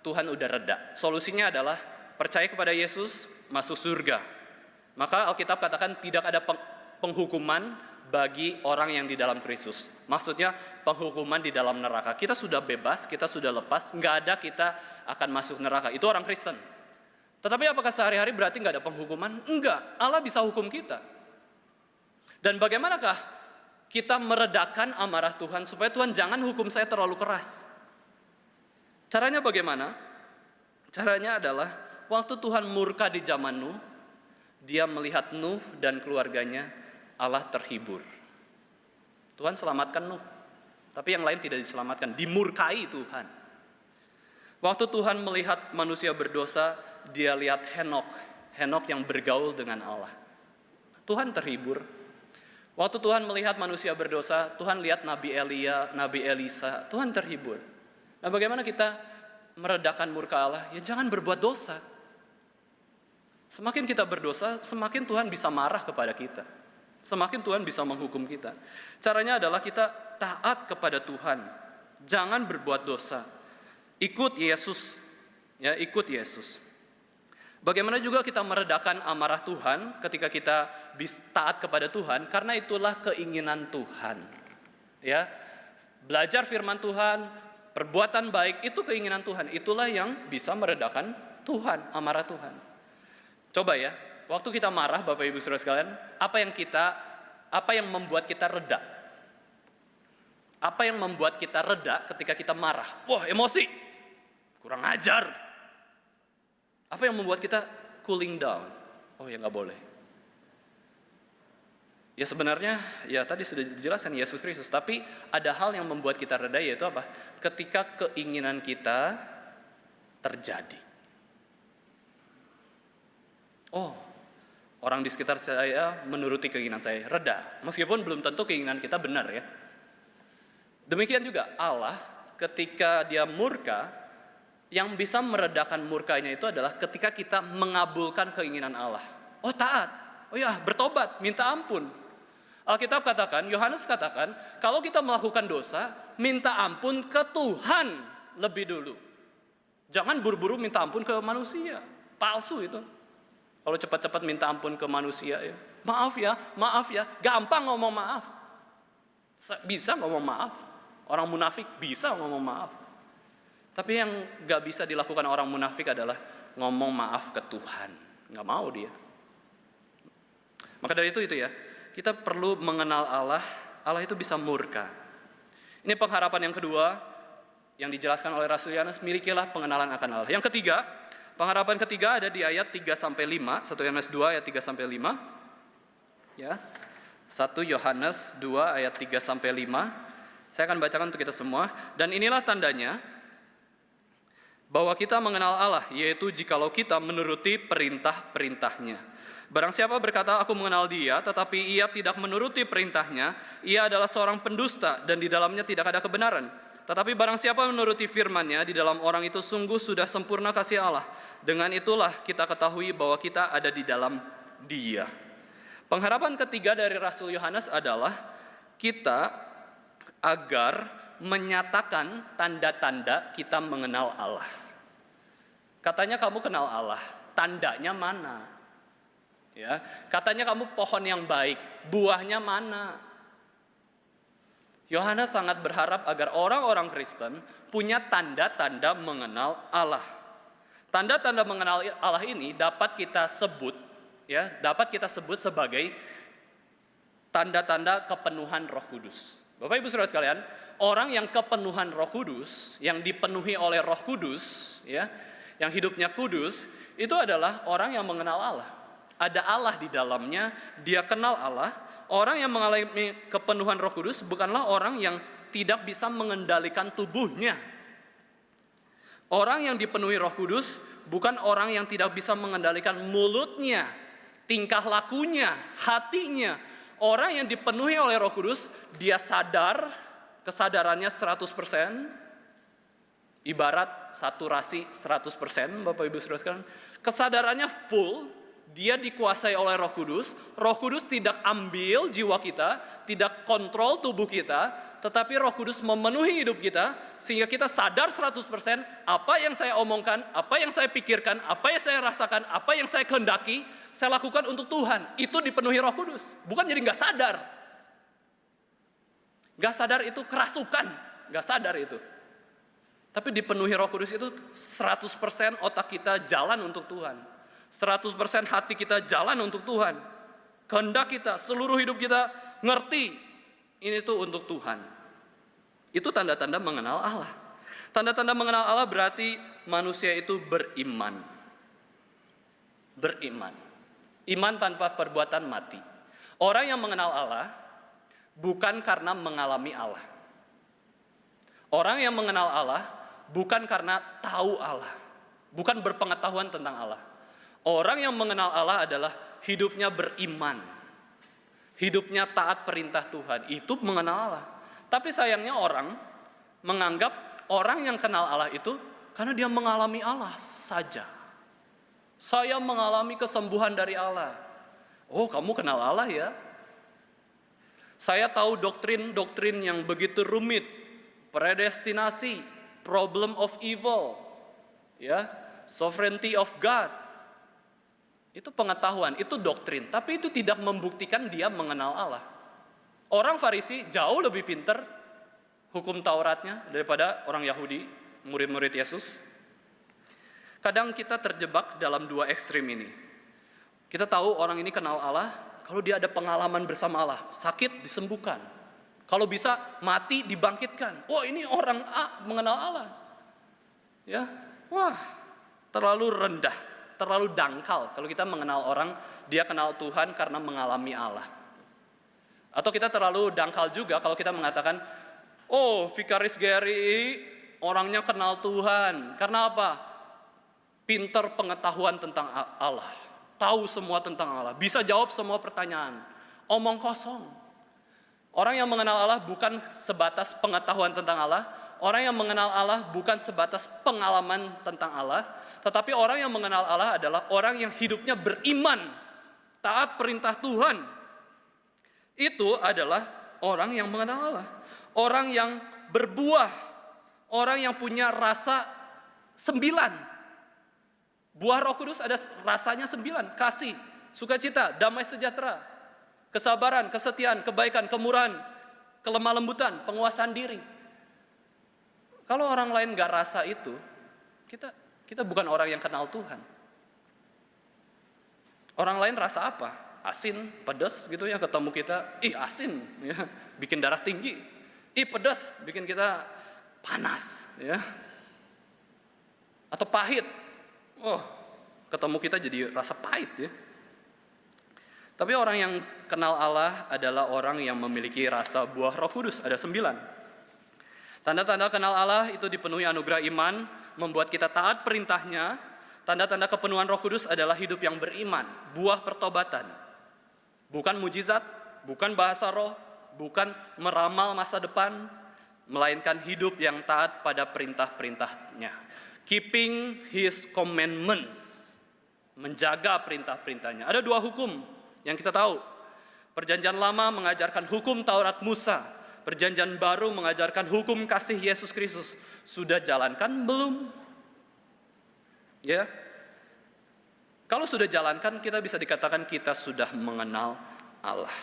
Tuhan udah reda. Solusinya adalah percaya kepada Yesus, masuk surga. Maka Alkitab katakan tidak ada penghukuman bagi orang yang di dalam Kristus. Maksudnya penghukuman di dalam neraka. Kita sudah bebas, kita sudah lepas, nggak ada kita akan masuk neraka. Itu orang Kristen. Tetapi apakah sehari-hari berarti nggak ada penghukuman? Enggak, Allah bisa hukum kita. Dan bagaimanakah kita meredakan amarah Tuhan supaya Tuhan jangan hukum saya terlalu keras? Caranya bagaimana? Caranya adalah waktu Tuhan murka di zaman Nuh, dia melihat Nuh dan keluarganya, Allah terhibur. Tuhan selamatkan Nuh, tapi yang lain tidak diselamatkan, dimurkai Tuhan. Waktu Tuhan melihat manusia berdosa, dia lihat Henok yang bergaul dengan Allah. Tuhan terhibur. Waktu Tuhan melihat manusia berdosa, Tuhan lihat Nabi Elia, Nabi Elisa, Tuhan terhibur. Nah, bagaimana kita meredakan murka Allah? Ya jangan berbuat dosa. Semakin kita berdosa, semakin Tuhan bisa marah kepada kita. Semakin Tuhan bisa menghukum kita. Caranya adalah kita taat kepada Tuhan. Jangan berbuat dosa. Ikut Yesus. Ya, ikut Yesus. Bagaimana juga kita meredakan amarah Tuhan ketika kita taat kepada Tuhan, karena itulah keinginan Tuhan. Ya. Belajar firman Tuhan, perbuatan baik itu keinginan Tuhan. Itulah yang bisa meredakan Tuhan, amarah Tuhan. Coba ya, waktu kita marah, Bapak Ibu Saudara sekalian, apa yang membuat kita reda? Apa yang membuat kita reda ketika kita marah? Wah, emosi. Kurang ajar. Apa yang membuat kita cooling down? Oh ya, nggak boleh. Ya sebenarnya, ya tadi sudah dijelaskan Yesus Kristus. Tapi ada hal yang membuat kita reda, yaitu apa? Ketika keinginan kita terjadi. Oh, orang di sekitar saya menuruti keinginan saya, reda. Meskipun belum tentu keinginan kita benar ya. Demikian juga Allah ketika dia murka, yang bisa meredakan murkanya itu adalah ketika kita mengabulkan keinginan Allah. Oh taat, oh ya bertobat, minta ampun. Alkitab katakan, Yohanes katakan, kalau kita melakukan dosa, minta ampun ke Tuhan lebih dulu. Jangan buru-buru minta ampun ke manusia, palsu itu. Kalau cepat-cepat minta ampun ke manusia ya, maaf ya, gampang ngomong maaf. Bisa ngomong maaf, orang munafik bisa ngomong maaf. Tapi yang gak bisa dilakukan orang munafik adalah ngomong maaf ke Tuhan. Gak mau dia. Maka dari itu ya, kita perlu mengenal Allah. Allah itu bisa murka. Ini pengharapan yang kedua yang dijelaskan oleh Rasul Yohanes, milikilah pengenalan akan Allah. Yang ketiga, pengharapan ketiga ada di ayat 3-5, 1 Yohanes 2 ayat 3-5. Ya. 1 Yohanes 2 ayat 3-5. Saya akan bacakan untuk kita semua. Dan inilah tandanya bahwa kita mengenal Allah, yaitu jikalau kita menuruti perintah-perintahnya. Barang siapa berkata, aku mengenal dia, tetapi ia tidak menuruti perintahnya, ia adalah seorang pendusta, dan di dalamnya tidak ada kebenaran. Tetapi barang siapa menuruti firman-Nya, di dalam orang itu sungguh sudah sempurna kasih Allah. Dengan itulah kita ketahui bahwa kita ada di dalam Dia. Pengharapan ketiga dari Rasul Yohanes adalah kita agar menyatakan tanda-tanda kita mengenal Allah. Katanya kamu kenal Allah, tandanya mana? Ya, katanya kamu pohon yang baik, buahnya mana? Yohanes sangat berharap agar orang-orang Kristen punya tanda-tanda mengenal Allah. Tanda-tanda mengenal Allah ini dapat kita sebut, ya, dapat kita sebut sebagai tanda-tanda kepenuhan Roh Kudus. Bapak Ibu Saudara sekalian, orang yang kepenuhan Roh Kudus, yang dipenuhi oleh Roh Kudus, ya, yang hidupnya kudus, itu adalah orang yang mengenal Allah. Ada Allah di dalamnya, dia kenal Allah. Orang yang mengalami kepenuhan Roh Kudus bukanlah orang yang tidak bisa mengendalikan tubuhnya. Orang yang dipenuhi Roh Kudus bukan orang yang tidak bisa mengendalikan mulutnya, tingkah lakunya, hatinya. Orang yang dipenuhi oleh Roh Kudus, dia sadar, kesadarannya 100%, ibarat saturasi 100%, Bapak Ibu Saudara sekalian. Kesadarannya full, dia dikuasai oleh Roh Kudus. Roh Kudus tidak ambil jiwa kita, tidak kontrol tubuh kita, tetapi Roh Kudus memenuhi hidup kita, sehingga kita sadar 100% apa yang saya omongkan, apa yang saya pikirkan, apa yang saya rasakan, apa yang saya kehendaki, saya lakukan untuk Tuhan. Itu dipenuhi Roh Kudus. Bukan jadi gak sadar. Gak sadar itu kerasukan, gak sadar itu. Tapi dipenuhi Roh Kudus itu 100% otak kita jalan untuk Tuhan. 100% hati kita jalan untuk Tuhan. Kehendak kita, seluruh hidup kita ngerti ini tuh untuk Tuhan. Itu tanda-tanda mengenal Allah. Tanda-tanda mengenal Allah berarti manusia itu beriman. Beriman. Iman tanpa perbuatan mati. Orang yang mengenal Allah bukan karena mengalami Allah. Orang yang mengenal Allah bukan karena tahu Allah. Bukan berpengetahuan tentang Allah. Orang yang mengenal Allah adalah hidupnya beriman. Hidupnya taat perintah Tuhan. Itu mengenal Allah. Tapi sayangnya orang menganggap orang yang kenal Allah itu karena dia mengalami Allah saja. Saya mengalami kesembuhan dari Allah. Oh, kamu kenal Allah ya? Saya tahu doktrin-doktrin yang begitu rumit. Predestinasi, problem of evil, ya, sovereignty of God. Itu pengetahuan, itu doktrin, tapi itu tidak membuktikan dia mengenal Allah. Orang Farisi jauh lebih pintar hukum Tauratnya daripada orang Yahudi, murid-murid Yesus. Kadang kita terjebak dalam dua ekstrim ini. Kita tahu orang ini kenal Allah, kalau dia ada pengalaman bersama Allah, sakit disembuhkan. Kalau bisa mati dibangkitkan. Wah, ini orang A mengenal Allah. Ya, wah, terlalu rendah, terlalu dangkal kalau kita mengenal orang dia kenal Tuhan karena mengalami Allah. Atau kita terlalu dangkal juga kalau kita mengatakan, oh, Vikaris Gary orangnya kenal Tuhan. Karena apa? Pinter pengetahuan tentang Allah. Tahu semua tentang Allah. Bisa jawab semua pertanyaan. Omong kosong. Orang yang mengenal Allah bukan sebatas pengetahuan tentang Allah. Orang yang mengenal Allah bukan sebatas pengalaman tentang Allah. Tetapi orang yang mengenal Allah adalah orang yang hidupnya beriman. Taat perintah Tuhan. Itu adalah orang yang mengenal Allah. Orang yang berbuah. Orang yang punya rasa 9. Buah Roh Kudus ada rasanya 9. Kasih, sukacita, damai sejahtera, kesabaran, kesetiaan, kebaikan, kemurahan, kelemah lembutan, penguasaan diri. Kalau orang lain gak rasa itu, kita bukan orang yang kenal Tuhan. Orang lain rasa apa? Asin, pedas gitu ya, ketemu kita, ih asin, ya, bikin darah tinggi. Ih pedas, bikin kita panas, ya. Atau pahit. Oh, ketemu kita jadi rasa pahit ya. Tapi orang yang kenal Allah adalah orang yang memiliki rasa buah Roh Kudus, ada 9. Tanda-tanda kenal Allah itu dipenuhi anugerah iman, membuat kita taat perintahnya. Tanda-tanda kepenuhan Roh Kudus adalah hidup yang beriman, buah pertobatan. Bukan mujizat, bukan bahasa roh, bukan meramal masa depan, melainkan hidup yang taat pada perintah-perintahnya. Keeping His commandments, menjaga perintah-perintahnya. Ada 2 hukum yang kita tahu. Perjanjian Lama mengajarkan hukum Taurat Musa. Perjanjian Baru mengajarkan hukum kasih Yesus Kristus. Sudah jalankan belum? Ya. Kalau sudah jalankan, kita bisa dikatakan kita sudah mengenal Allah.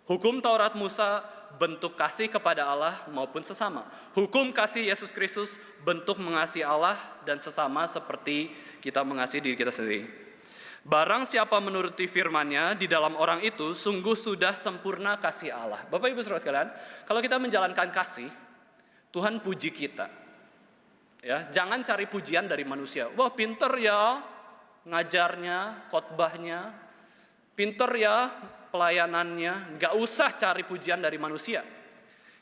Hukum Taurat Musa bentuk kasih kepada Allah maupun sesama. Hukum kasih Yesus Kristus bentuk mengasihi Allah dan sesama seperti kita mengasihi diri kita sendiri. Barang siapa menuruti firman-Nya di dalam orang itu sungguh sudah sempurna kasih Allah. Bapak Ibu Saudara sekalian, kalau kita menjalankan kasih, Tuhan puji kita. Ya, jangan cari pujian dari manusia. Wah, pinter ya ngajarnya, khotbahnya. Pinter ya pelayanannya. Gak usah cari pujian dari manusia.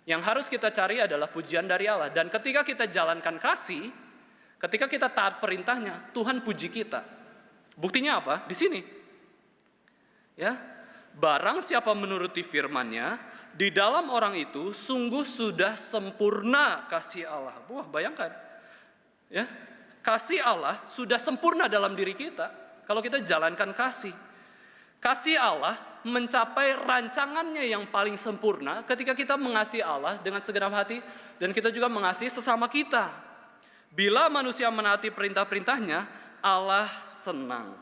Yang harus kita cari adalah pujian dari Allah. Dan ketika kita jalankan kasih, ketika kita taat perintahnya, Tuhan puji kita. Buktinya apa? Di sini. Ya, barang siapa menuruti firman-Nya, di dalam orang itu sungguh sudah sempurna kasih Allah. Wah, bayangkan. Ya, kasih Allah sudah sempurna dalam diri kita kalau kita jalankan kasih. Kasih Allah mencapai rancangannya yang paling sempurna ketika kita mengasihi Allah dengan segenap hati dan kita juga mengasihi sesama kita. Bila manusia menaati perintah-perintahnya, Allah senang.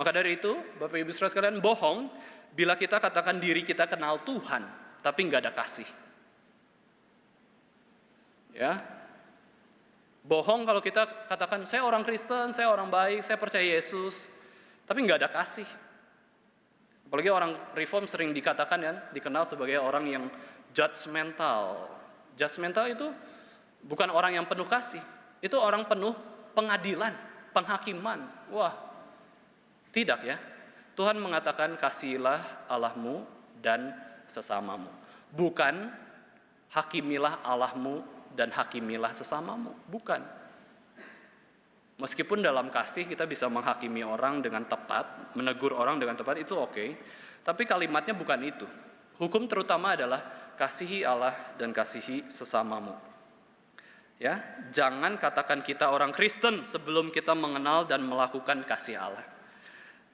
Maka dari itu, Bapak Ibu Saudara sekalian, bohong bila kita katakan diri kita kenal Tuhan, tapi nggak ada kasih. Ya, Bohong kalau kita katakan, saya orang Kristen, saya orang baik, saya percaya Yesus, tapi nggak ada kasih. Apalagi orang reform sering dikatakan kan, dikenal sebagai orang yang judgmental. Judgmental itu bukan orang yang penuh kasih, itu orang penuh pengadilan, penghakiman. Wah, tidak ya. Tuhan mengatakan kasihilah Allahmu dan sesamamu. Bukan hakimilah Allahmu dan hakimilah sesamamu. Bukan. Meskipun dalam kasih kita bisa menghakimi orang dengan tepat, menegur orang dengan tepat, itu oke. Tapi kalimatnya bukan itu. Hukum terutama adalah kasihi Allah dan kasihi sesamamu. Ya, jangan katakan kita orang Kristen sebelum kita mengenal dan melakukan kasih Allah.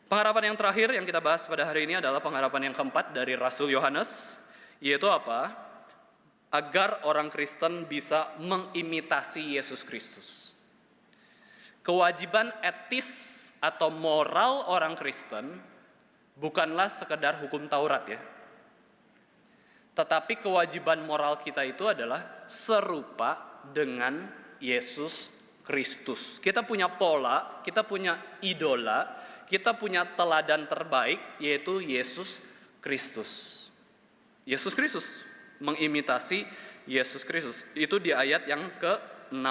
Pengharapan yang terakhir yang kita bahas pada hari ini adalah pengharapan yang keempat dari Rasul Yohanes, yaitu apa? Agar orang Kristen bisa mengimitasi Yesus Kristus. Kewajiban etis atau moral orang Kristen bukanlah sekedar hukum Taurat ya. Tetapi kewajiban moral kita itu adalah serupa dengan Yesus Kristus. Kita punya pola, kita punya idola, kita punya teladan terbaik, yaitu Yesus Kristus. Yesus Kristus, mengimitasi Yesus Kristus. Itu di ayat yang ke-6.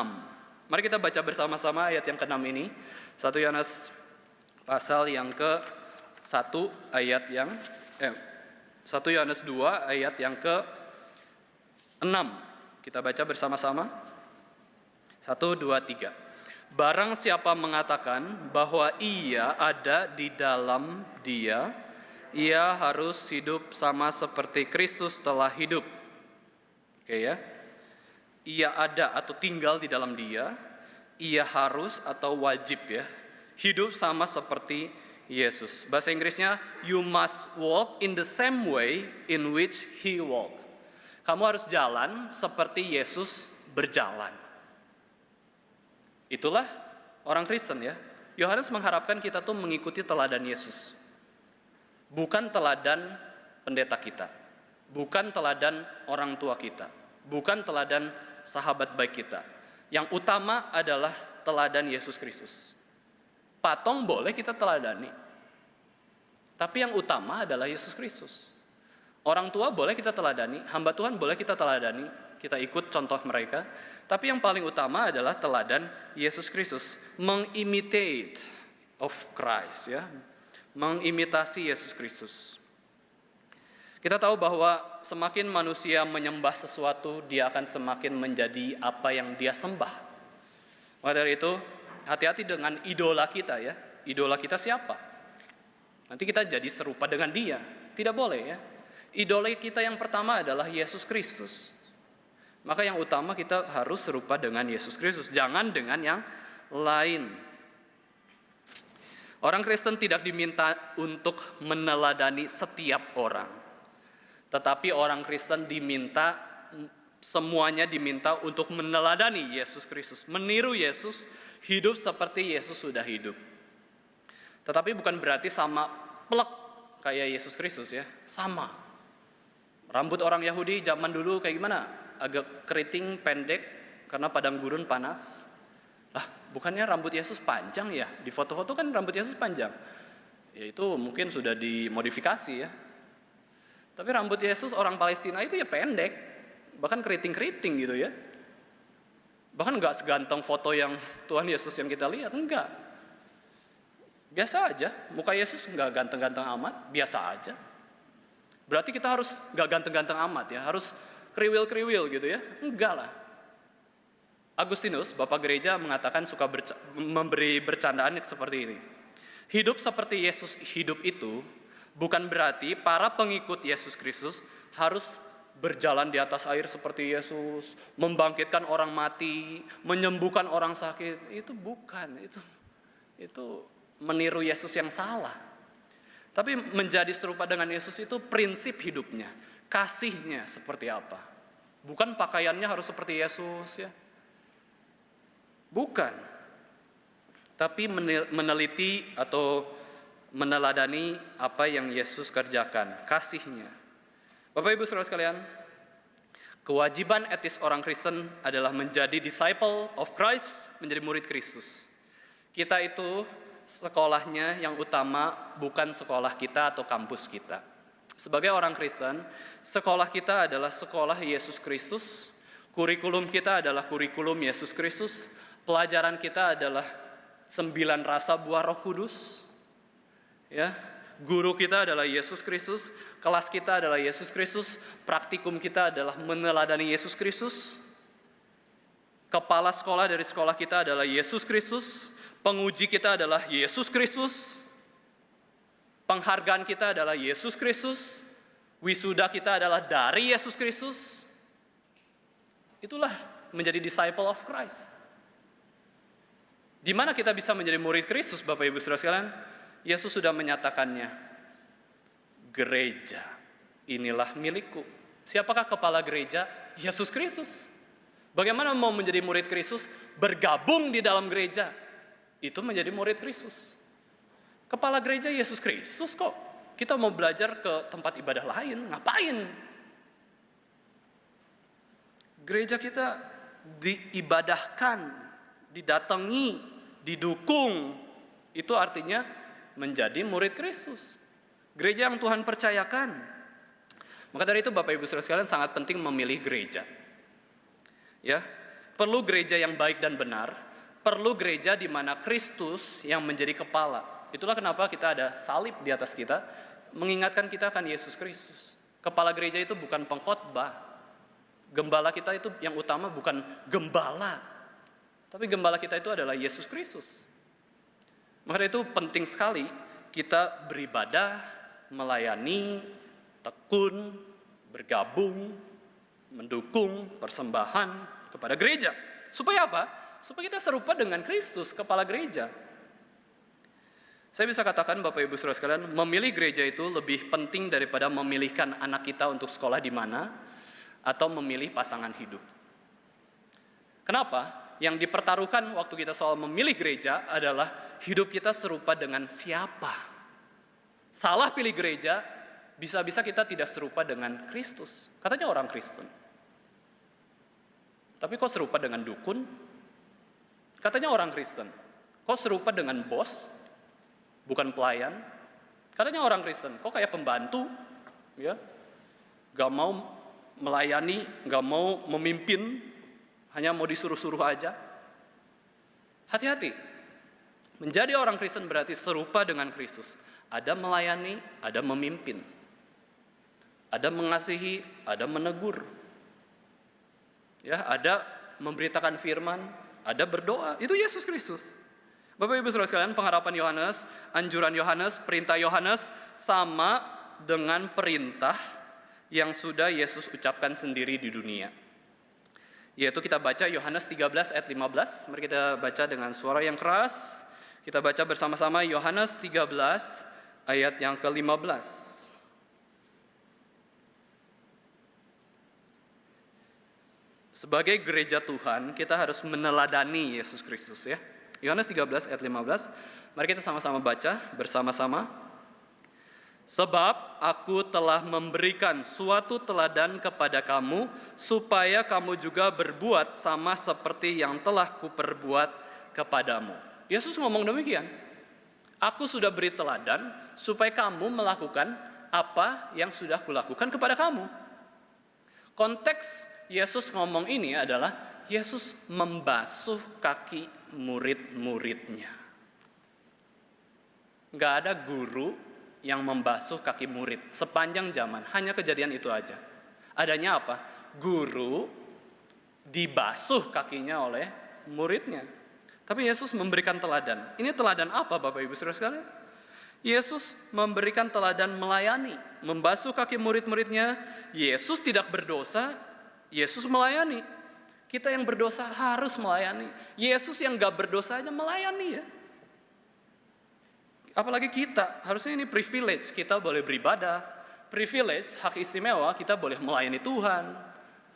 Mari kita baca bersama-sama ayat yang ke-6 ini. 1 Yohanes pasal yang ke-1 ayat yang 1 Yohanes 2 ayat yang ke-6. Kita baca bersama-sama. 1, 2, 3. Barang siapa mengatakan bahwa ia ada di dalam Dia, ia harus hidup sama seperti Kristus telah hidup. Oke ya. Ia ada atau tinggal di dalam Dia, ia harus atau wajib ya, hidup sama seperti Yesus. Bahasa Inggrisnya, you must walk in the same way in which He walked. Kamu harus jalan seperti Yesus berjalan. Itulah orang Kristen ya. Yohanes mengharapkan kita tuh mengikuti teladan Yesus. Bukan teladan pendeta kita. Bukan teladan orang tua kita. Bukan teladan sahabat baik kita. Yang utama adalah teladan Yesus Kristus. Patung boleh kita teladani. Tapi yang utama adalah Yesus Kristus. Orang tua boleh kita teladani, hamba Tuhan boleh kita teladani, kita ikut contoh mereka. Tapi yang paling utama adalah teladan Yesus Kristus, mengimitate of Christ ya, mengimitasi Yesus Kristus. Kita tahu bahwa semakin manusia menyembah sesuatu, dia akan semakin menjadi apa yang dia sembah. Maka dari itu, hati-hati dengan idola kita ya. Idola kita siapa? Nanti kita jadi serupa dengan dia. Tidak boleh ya. Idola kita yang pertama adalah Yesus Kristus. Maka yang utama kita harus serupa dengan Yesus Kristus, jangan dengan yang lain. Orang Kristen tidak diminta untuk meneladani setiap orang. Tetapi orang Kristen semuanya diminta untuk meneladani Yesus Kristus, meniru Yesus, hidup seperti Yesus sudah hidup. Tetapi bukan berarti sama plek kayak Yesus Kristus ya, sama. Rambut orang Yahudi zaman dulu kayak gimana? Agak keriting, pendek, karena padang gurun panas. Lah, bukannya rambut Yesus panjang ya? Di foto-foto kan rambut Yesus panjang. Ya itu mungkin sudah dimodifikasi ya. Tapi rambut Yesus orang Palestina itu ya pendek. Bahkan keriting-keriting gitu ya. Bahkan enggak seganteng foto yang Tuhan Yesus yang kita lihat, enggak. Biasa aja, muka Yesus enggak ganteng-ganteng amat, biasa aja. Berarti kita harus gak ganteng-ganteng amat ya, harus kriwil-kriwil gitu ya. Enggak lah. Agustinus, Bapak Gereja mengatakan suka memberi bercandaan seperti ini. Hidup seperti Yesus hidup itu bukan berarti para pengikut Yesus Kristus harus berjalan di atas air seperti Yesus, membangkitkan orang mati, menyembuhkan orang sakit. Itu bukan, itu meniru Yesus yang salah. Tapi menjadi serupa dengan Yesus itu prinsip hidupnya, kasihnya seperti apa. Bukan pakaiannya harus seperti Yesus ya. Bukan. Tapi meneliti atau meneladani apa yang Yesus kerjakan, kasihnya. Bapak Ibu Saudara sekalian, Kewajiban etis orang Kristen adalah menjadi disciple of Christ, menjadi murid Kristus. Kita itu sekolahnya yang utama bukan sekolah kita atau kampus kita. Sebagai orang Kristen, sekolah kita adalah sekolah Yesus Kristus, kurikulum kita adalah kurikulum Yesus Kristus, pelajaran kita adalah 9 rasa buah Roh Kudus. Ya, guru kita adalah Yesus Kristus, kelas kita adalah Yesus Kristus, praktikum kita adalah meneladani Yesus Kristus. Kepala sekolah dari sekolah kita adalah Yesus Kristus, penguji kita adalah Yesus Kristus, penghargaan kita adalah Yesus Kristus, wisuda kita adalah dari Yesus Kristus. Itulah menjadi disciple of Christ. Di mana kita bisa menjadi murid Kristus, Bapak Ibu Saudara sekalian? Yesus sudah menyatakannya. Gereja, inilah milikku. Siapakah kepala gereja? Yesus Kristus. Bagaimana mau menjadi murid Kristus? Bergabung di dalam gereja. Itu menjadi murid Kristus. Kepala gereja Yesus Kristus kok. Kita mau belajar ke tempat ibadah lain, ngapain? Gereja kita diibadahkan, didatangi, didukung. Itu artinya menjadi murid Kristus. Gereja yang Tuhan percayakan. Maka dari itu Bapak Ibu Saudara sekalian sangat penting memilih gereja. Ya, perlu gereja yang baik dan benar, perlu gereja di mana Kristus yang menjadi kepala. Itulah kenapa kita ada salib di atas kita, mengingatkan kita akan Yesus Kristus. Kepala gereja itu bukan pengkhotbah. Gembala kita itu yang utama bukan gembala, tapi gembala kita itu adalah Yesus Kristus. Maka itu penting sekali kita beribadah, melayani, tekun, bergabung, mendukung persembahan kepada gereja. Supaya apa? Supaya kita serupa dengan Kristus, kepala gereja. Saya bisa katakan Bapak Ibu Saudara sekalian, memilih gereja itu lebih penting daripada memilihkan anak kita untuk sekolah di mana atau memilih pasangan hidup. Kenapa? Yang dipertaruhkan waktu kita soal memilih gereja adalah hidup kita serupa dengan siapa. Salah pilih gereja, bisa-bisa kita tidak serupa dengan Kristus. Katanya orang Kristen. Tapi kok serupa dengan dukun? Katanya orang Kristen. Kok serupa dengan bos? Bukan pelayan? Katanya orang Kristen. Kok kayak pembantu? Ya, gak mau melayani, gak mau memimpin, hanya mau disuruh-suruh aja. Hati-hati. Menjadi orang Kristen berarti serupa dengan Kristus. Ada melayani, ada memimpin. Ada mengasihi, ada menegur. Ya, ada memberitakan firman, ada berdoa. Itu Yesus Kristus. Bapak Ibu Saudara sekalian, pengharapan Yohanes, anjuran Yohanes, perintah Yohanes sama dengan perintah yang sudah Yesus ucapkan sendiri di dunia. Yaitu kita baca Yohanes 13 ayat 15. Mari kita baca dengan suara yang keras. Kita baca bersama-sama Yohanes 13 ayat yang ke-15. Sebagai gereja Tuhan, kita harus meneladani Yesus Kristus ya. Yohanes 13 ayat 15. Mari kita sama-sama baca bersama-sama. Sebab aku telah memberikan suatu teladan kepada kamu, supaya kamu juga berbuat sama seperti yang telah kuperbuat kepadamu. Yesus ngomong demikian. Aku sudah beri teladan, supaya kamu melakukan apa yang sudah kulakukan kepada kamu. Konteks Yesus ngomong ini adalah Yesus membasuh kaki murid-muridnya. Gak ada guru yang membasuh kaki murid sepanjang zaman, hanya kejadian itu aja. Adanya apa? Guru dibasuh kakinya oleh muridnya. Tapi Yesus memberikan teladan. Ini teladan apa Bapak Ibu Saudara sekalian? Yesus memberikan teladan melayani, membasuh kaki murid-muridnya. Yesus tidak berdosa, Yesus melayani. Kita yang berdosa harus melayani. Yesus yang gak berdosa aja melayani ya. Apalagi kita, harusnya ini privilege, kita boleh beribadah. Privilege, hak istimewa, kita boleh melayani Tuhan.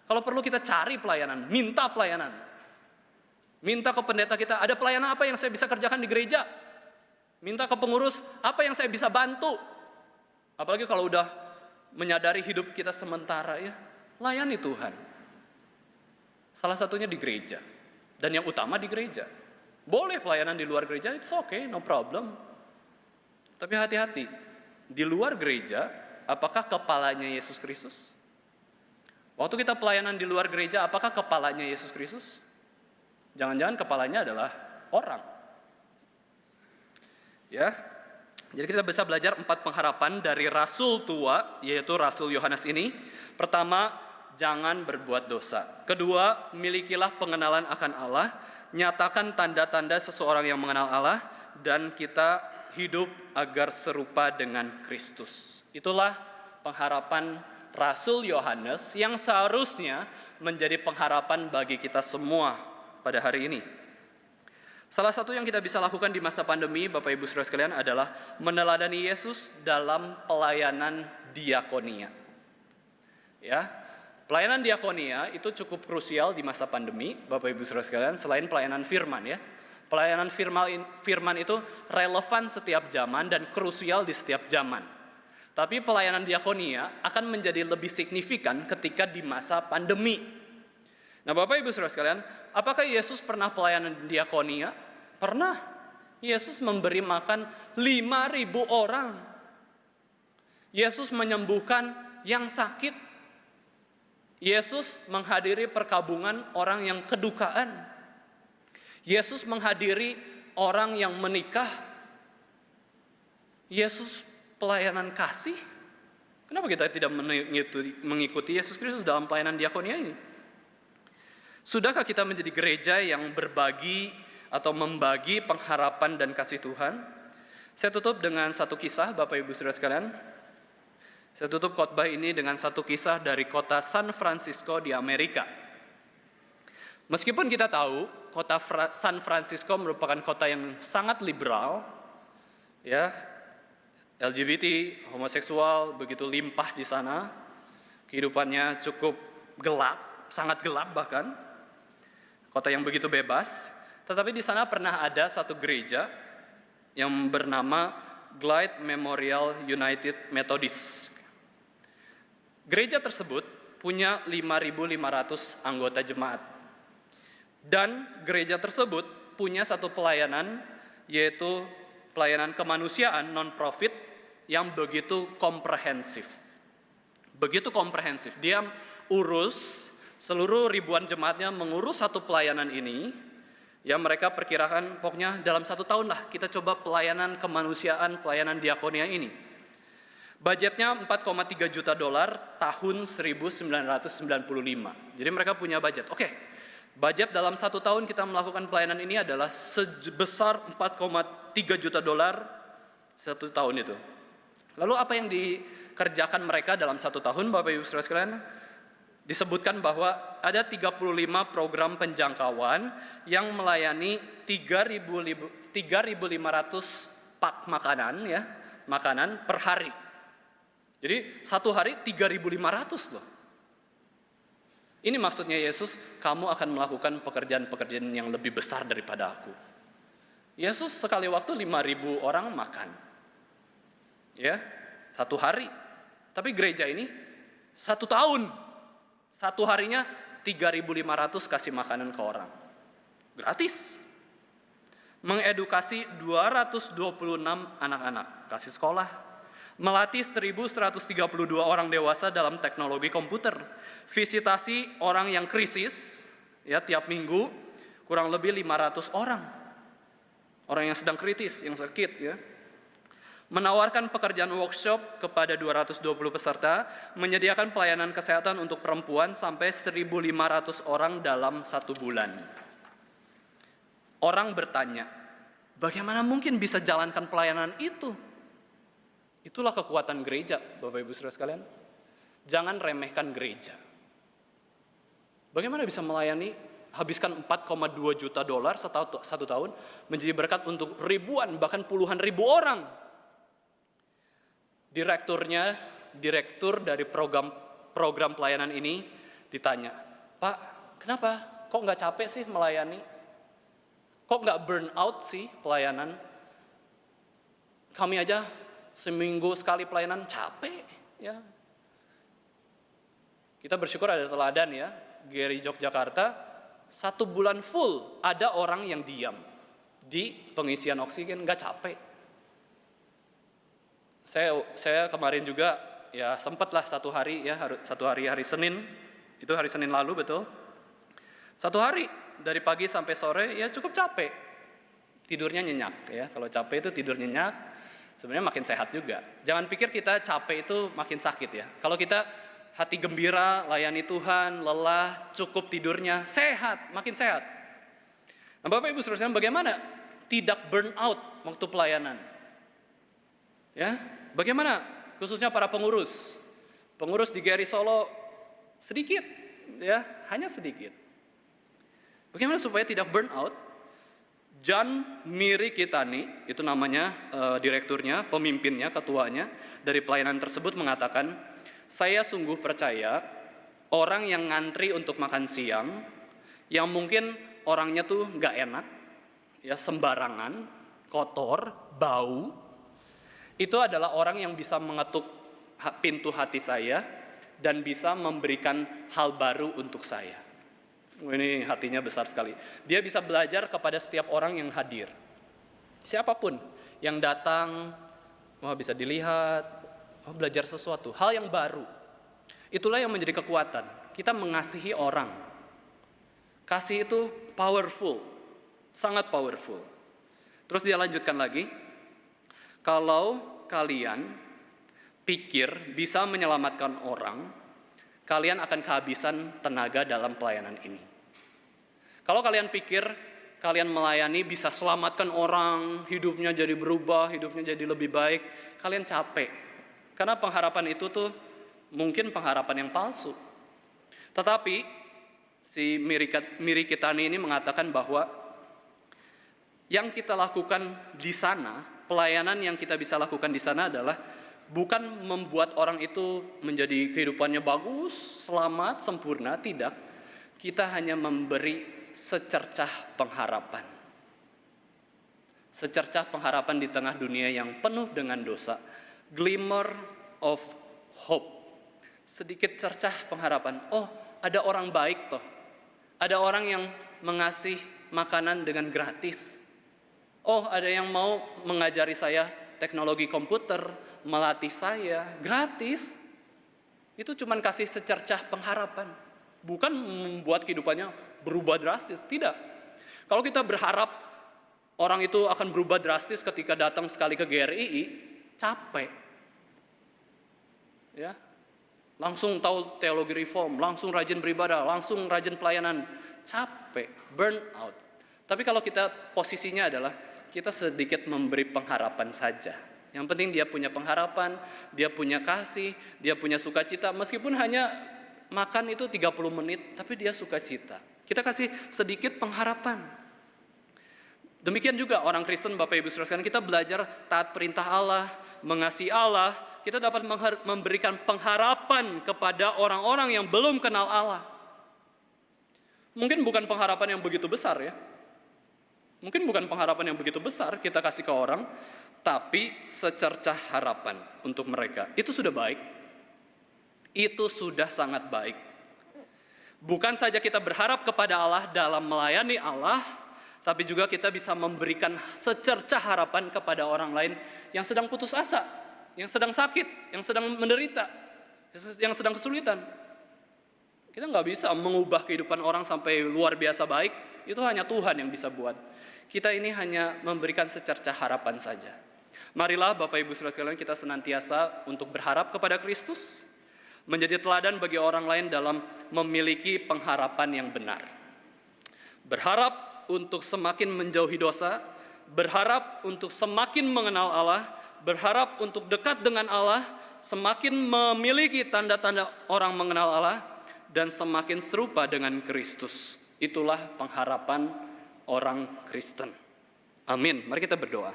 Kalau perlu kita cari pelayanan, minta pelayanan. Minta ke pendeta kita, ada pelayanan apa yang saya bisa kerjakan di gereja? Minta ke pengurus, apa yang saya bisa bantu? Apalagi kalau udah menyadari hidup kita sementara ya, layani Tuhan. Salah satunya di gereja. Dan yang utama di gereja. Boleh pelayanan di luar gereja, it's okay, no problem. Tapi hati-hati, di luar gereja, apakah kepalanya Yesus Kristus? Waktu kita pelayanan di luar gereja, apakah kepalanya Yesus Kristus? Jangan-jangan kepalanya adalah orang. Ya, jadi kita bisa belajar 4 pengharapan dari Rasul tua, yaitu Rasul Yohanes ini. Pertama, jangan berbuat dosa. Kedua, milikilah pengenalan akan Allah. Nyatakan tanda-tanda seseorang yang mengenal Allah. Dan kita hidup agar serupa dengan Kristus. Itulah pengharapan Rasul Yohanes yang seharusnya menjadi pengharapan bagi kita semua pada hari ini. Salah satu yang kita bisa lakukan di masa pandemi, Bapak Ibu Saudara sekalian, adalah meneladani Yesus dalam pelayanan diakonia. Ya, pelayanan diakonia itu cukup krusial di masa pandemi, Bapak Ibu Saudara sekalian, selain pelayanan firman ya. Pelayanan firman itu relevan setiap zaman dan krusial di setiap zaman. Tapi pelayanan diakonia akan menjadi lebih signifikan ketika di masa pandemi. Nah, Bapak Ibu Saudara sekalian, apakah Yesus pernah pelayanan diakonia? Pernah. Yesus memberi makan 5.000 orang. Yesus menyembuhkan yang sakit. Yesus menghadiri perkabungan orang yang kedukaan. Yesus menghadiri orang yang menikah. Yesus pelayanan kasih. Kenapa kita tidak mengikuti Yesus Kristus dalam pelayanan diakonia ini? Sudahkah kita menjadi gereja yang berbagi atau membagi pengharapan dan kasih Tuhan? Saya tutup dengan satu kisah, Bapak Ibu Saudara sekalian. Saya tutup khotbah ini dengan satu kisah dari kota San Francisco di Amerika. Meskipun kita tahu kota San Francisco merupakan kota yang sangat liberal, ya, LGBT, homoseksual begitu limpah di sana, kehidupannya cukup gelap, sangat gelap bahkan, kota yang begitu bebas. Tetapi di sana pernah ada satu gereja yang bernama Glide Memorial United Methodist. Gereja tersebut punya 5.500 anggota jemaat. Dan gereja tersebut punya satu pelayanan, yaitu pelayanan kemanusiaan non-profit yang begitu komprehensif. Begitu komprehensif. Dia urus seluruh ribuan jemaatnya, mengurus satu pelayanan ini. Ya, mereka perkirakan pokoknya dalam 1 tahun lah kita coba pelayanan kemanusiaan, pelayanan diakonia ini. Budgetnya $4,3 juta tahun 1995. Jadi mereka punya budget. Oke, budget dalam 1 tahun kita melakukan pelayanan ini adalah sebesar $4,3 juta 1 tahun itu. Lalu apa yang dikerjakan mereka dalam 1 tahun, Bapak Ibu Saudara sekalian? Disebutkan bahwa ada 35 program penjangkauan yang melayani 3.500 pak makanan, ya, makanan per hari. Jadi 1 hari 3.500 loh. Ini maksudnya Yesus, kamu akan melakukan pekerjaan-pekerjaan yang lebih besar daripada aku. Yesus sekali waktu 5.000 orang makan. Ya, 1 hari. Tapi gereja ini 1 tahun. 1 harinya 3.500 kasih makanan ke orang. Gratis. Mengedukasi 226 anak-anak, kasih sekolah. Melatih 1.132 orang dewasa dalam teknologi komputer. Visitasi orang yang krisis, ya, tiap minggu kurang lebih 500 orang. Orang yang sedang kritis, yang sakit, ya. Menawarkan pekerjaan workshop kepada 220 peserta, menyediakan pelayanan kesehatan untuk perempuan sampai 1.500 orang dalam 1 bulan. Orang bertanya, bagaimana mungkin bisa jalankan pelayanan itu? Itulah kekuatan gereja, Bapak Ibu Saudara sekalian. Jangan remehkan gereja. Bagaimana bisa melayani, habiskan $4,2 juta 1 tahun, menjadi berkat untuk ribuan, bahkan puluhan ribu orang. Direktur dari program pelayanan ini ditanya, Pak, kenapa? Kok nggak capek sih melayani? Kok nggak burn out sih pelayanan? Kami aja seminggu sekali pelayanan capek, ya. Kita bersyukur ada teladan, ya, GRI Yogyakarta 1 bulan full ada orang yang diam di pengisian oksigen, nggak capek. Saya kemarin juga ya sempatlah 1 hari ya, 1 hari Senin, itu hari Senin lalu betul. 1 hari dari pagi sampai sore ya cukup capek. Tidurnya nyenyak ya. Kalau capek itu tidur nyenyak, sebenarnya makin sehat juga. Jangan pikir kita capek itu makin sakit ya. Kalau kita hati gembira, layani Tuhan, lelah, cukup tidurnya, sehat, makin sehat. Nah, Bapak Ibu Saudara, bagaimana tidak burn out waktu pelayanan? Ya, bagaimana khususnya para pengurus? Pengurus di GRI Solo sedikit, ya, hanya sedikit. Bagaimana supaya tidak burn out? John Miri Kitani, itu namanya direkturnya, pemimpinnya, ketuanya dari pelayanan tersebut mengatakan, saya sungguh percaya orang yang ngantri untuk makan siang, yang mungkin orangnya tuh nggak enak, ya sembarangan, kotor, bau, itu adalah orang yang bisa mengetuk pintu hati saya dan bisa memberikan hal baru untuk saya. Ini hatinya besar sekali. Dia bisa belajar kepada setiap orang yang hadir. Siapapun yang datang, bisa dilihat, belajar sesuatu, hal yang baru. Itulah yang menjadi kekuatan. Kita mengasihi orang. Kasih itu powerful, sangat powerful. Terus dia lanjutkan lagi, kalau kalian pikir bisa menyelamatkan orang, kalian akan kehabisan tenaga dalam pelayanan ini. Kalau kalian pikir kalian melayani bisa selamatkan orang, hidupnya jadi berubah, hidupnya jadi lebih baik, kalian capek. Karena pengharapan itu tuh mungkin pengharapan yang palsu. Tetapi si Miri Kitani ini mengatakan bahwa yang kita lakukan di sana, pelayanan yang kita bisa lakukan di sana adalah bukan membuat orang itu menjadi kehidupannya bagus, selamat, sempurna, tidak. Kita hanya memberi secercah pengharapan. Secercah pengharapan di tengah dunia yang penuh dengan dosa. Glimmer of hope. Sedikit cercah pengharapan. Oh, ada orang baik toh. Ada orang yang mengasih makanan dengan gratis. Oh, ada yang mau mengajari saya teknologi komputer, melatih saya gratis. Itu cuma kasih secercah pengharapan. Bukan membuat kehidupannya berubah drastis, tidak. Kalau kita berharap orang itu akan berubah drastis ketika datang sekali ke GRII, capek. Ya. Langsung tahu teologi reform, langsung rajin beribadah, langsung rajin pelayanan, capek, burn out. Tapi kalau kita posisinya adalah kita sedikit memberi pengharapan saja. Yang penting dia punya pengharapan, dia punya kasih, dia punya sukacita, meskipun hanya makan itu 30 menit, tapi dia sukacita. Kita kasih sedikit pengharapan. Demikian juga orang Kristen, Bapak Ibu Saudara sekalian, kita belajar taat perintah Allah, mengasihi Allah, kita dapat memberikan pengharapan kepada orang-orang yang belum kenal Allah. Mungkin bukan pengharapan yang begitu besar ya. Mungkin bukan pengharapan yang begitu besar kita kasih ke orang, tapi secercah harapan untuk mereka. Itu sudah baik. Itu sudah sangat baik. Bukan saja kita berharap kepada Allah dalam melayani Allah, tapi juga kita bisa memberikan secercah harapan kepada orang lain yang sedang putus asa, yang sedang sakit, yang sedang menderita, yang sedang kesulitan. Kita nggak bisa mengubah kehidupan orang sampai luar biasa baik, itu hanya Tuhan yang bisa buat. Kita ini hanya memberikan secercah harapan saja. Marilah Bapak Ibu Saudara sekalian, kita senantiasa untuk berharap kepada Kristus, menjadi teladan bagi orang lain dalam memiliki pengharapan yang benar. Berharap untuk semakin menjauhi dosa, berharap untuk semakin mengenal Allah, berharap untuk dekat dengan Allah, semakin memiliki tanda-tanda orang mengenal Allah, dan semakin serupa dengan Kristus. Itulah pengharapan orang Kristen. Amin. Mari kita berdoa.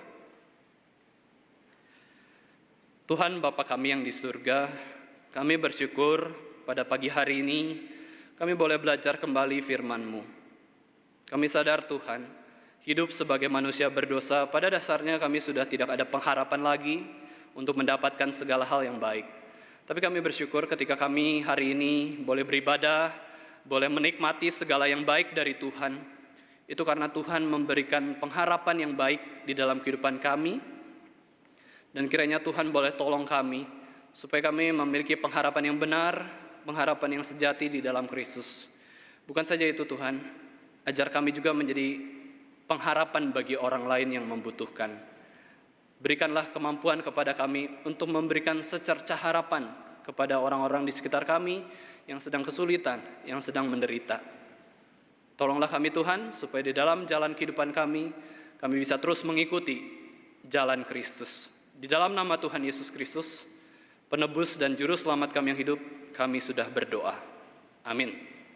Tuhan Bapa kami yang di surga, kami bersyukur pada pagi hari ini kami boleh belajar kembali firman-Mu. Kami sadar Tuhan, hidup sebagai manusia berdosa pada dasarnya kami sudah tidak ada pengharapan lagi untuk mendapatkan segala hal yang baik. Tapi kami bersyukur ketika kami hari ini boleh beribadah, boleh menikmati segala yang baik dari Tuhan, itu karena Tuhan memberikan pengharapan yang baik di dalam kehidupan kami. Dan kiranya Tuhan boleh tolong kami, supaya kami memiliki pengharapan yang benar, pengharapan yang sejati di dalam Kristus. Bukan saja itu Tuhan, ajar kami juga menjadi pengharapan bagi orang lain yang membutuhkan. Berikanlah kemampuan kepada kami untuk memberikan secercah harapan kepada orang-orang di sekitar kami yang sedang kesulitan, yang sedang menderita. Tolonglah kami Tuhan, supaya di dalam jalan kehidupan kami bisa terus mengikuti jalan Kristus. Di dalam nama Tuhan Yesus Kristus, Penebus dan Juru Selamat kami yang hidup, kami sudah berdoa. Amin.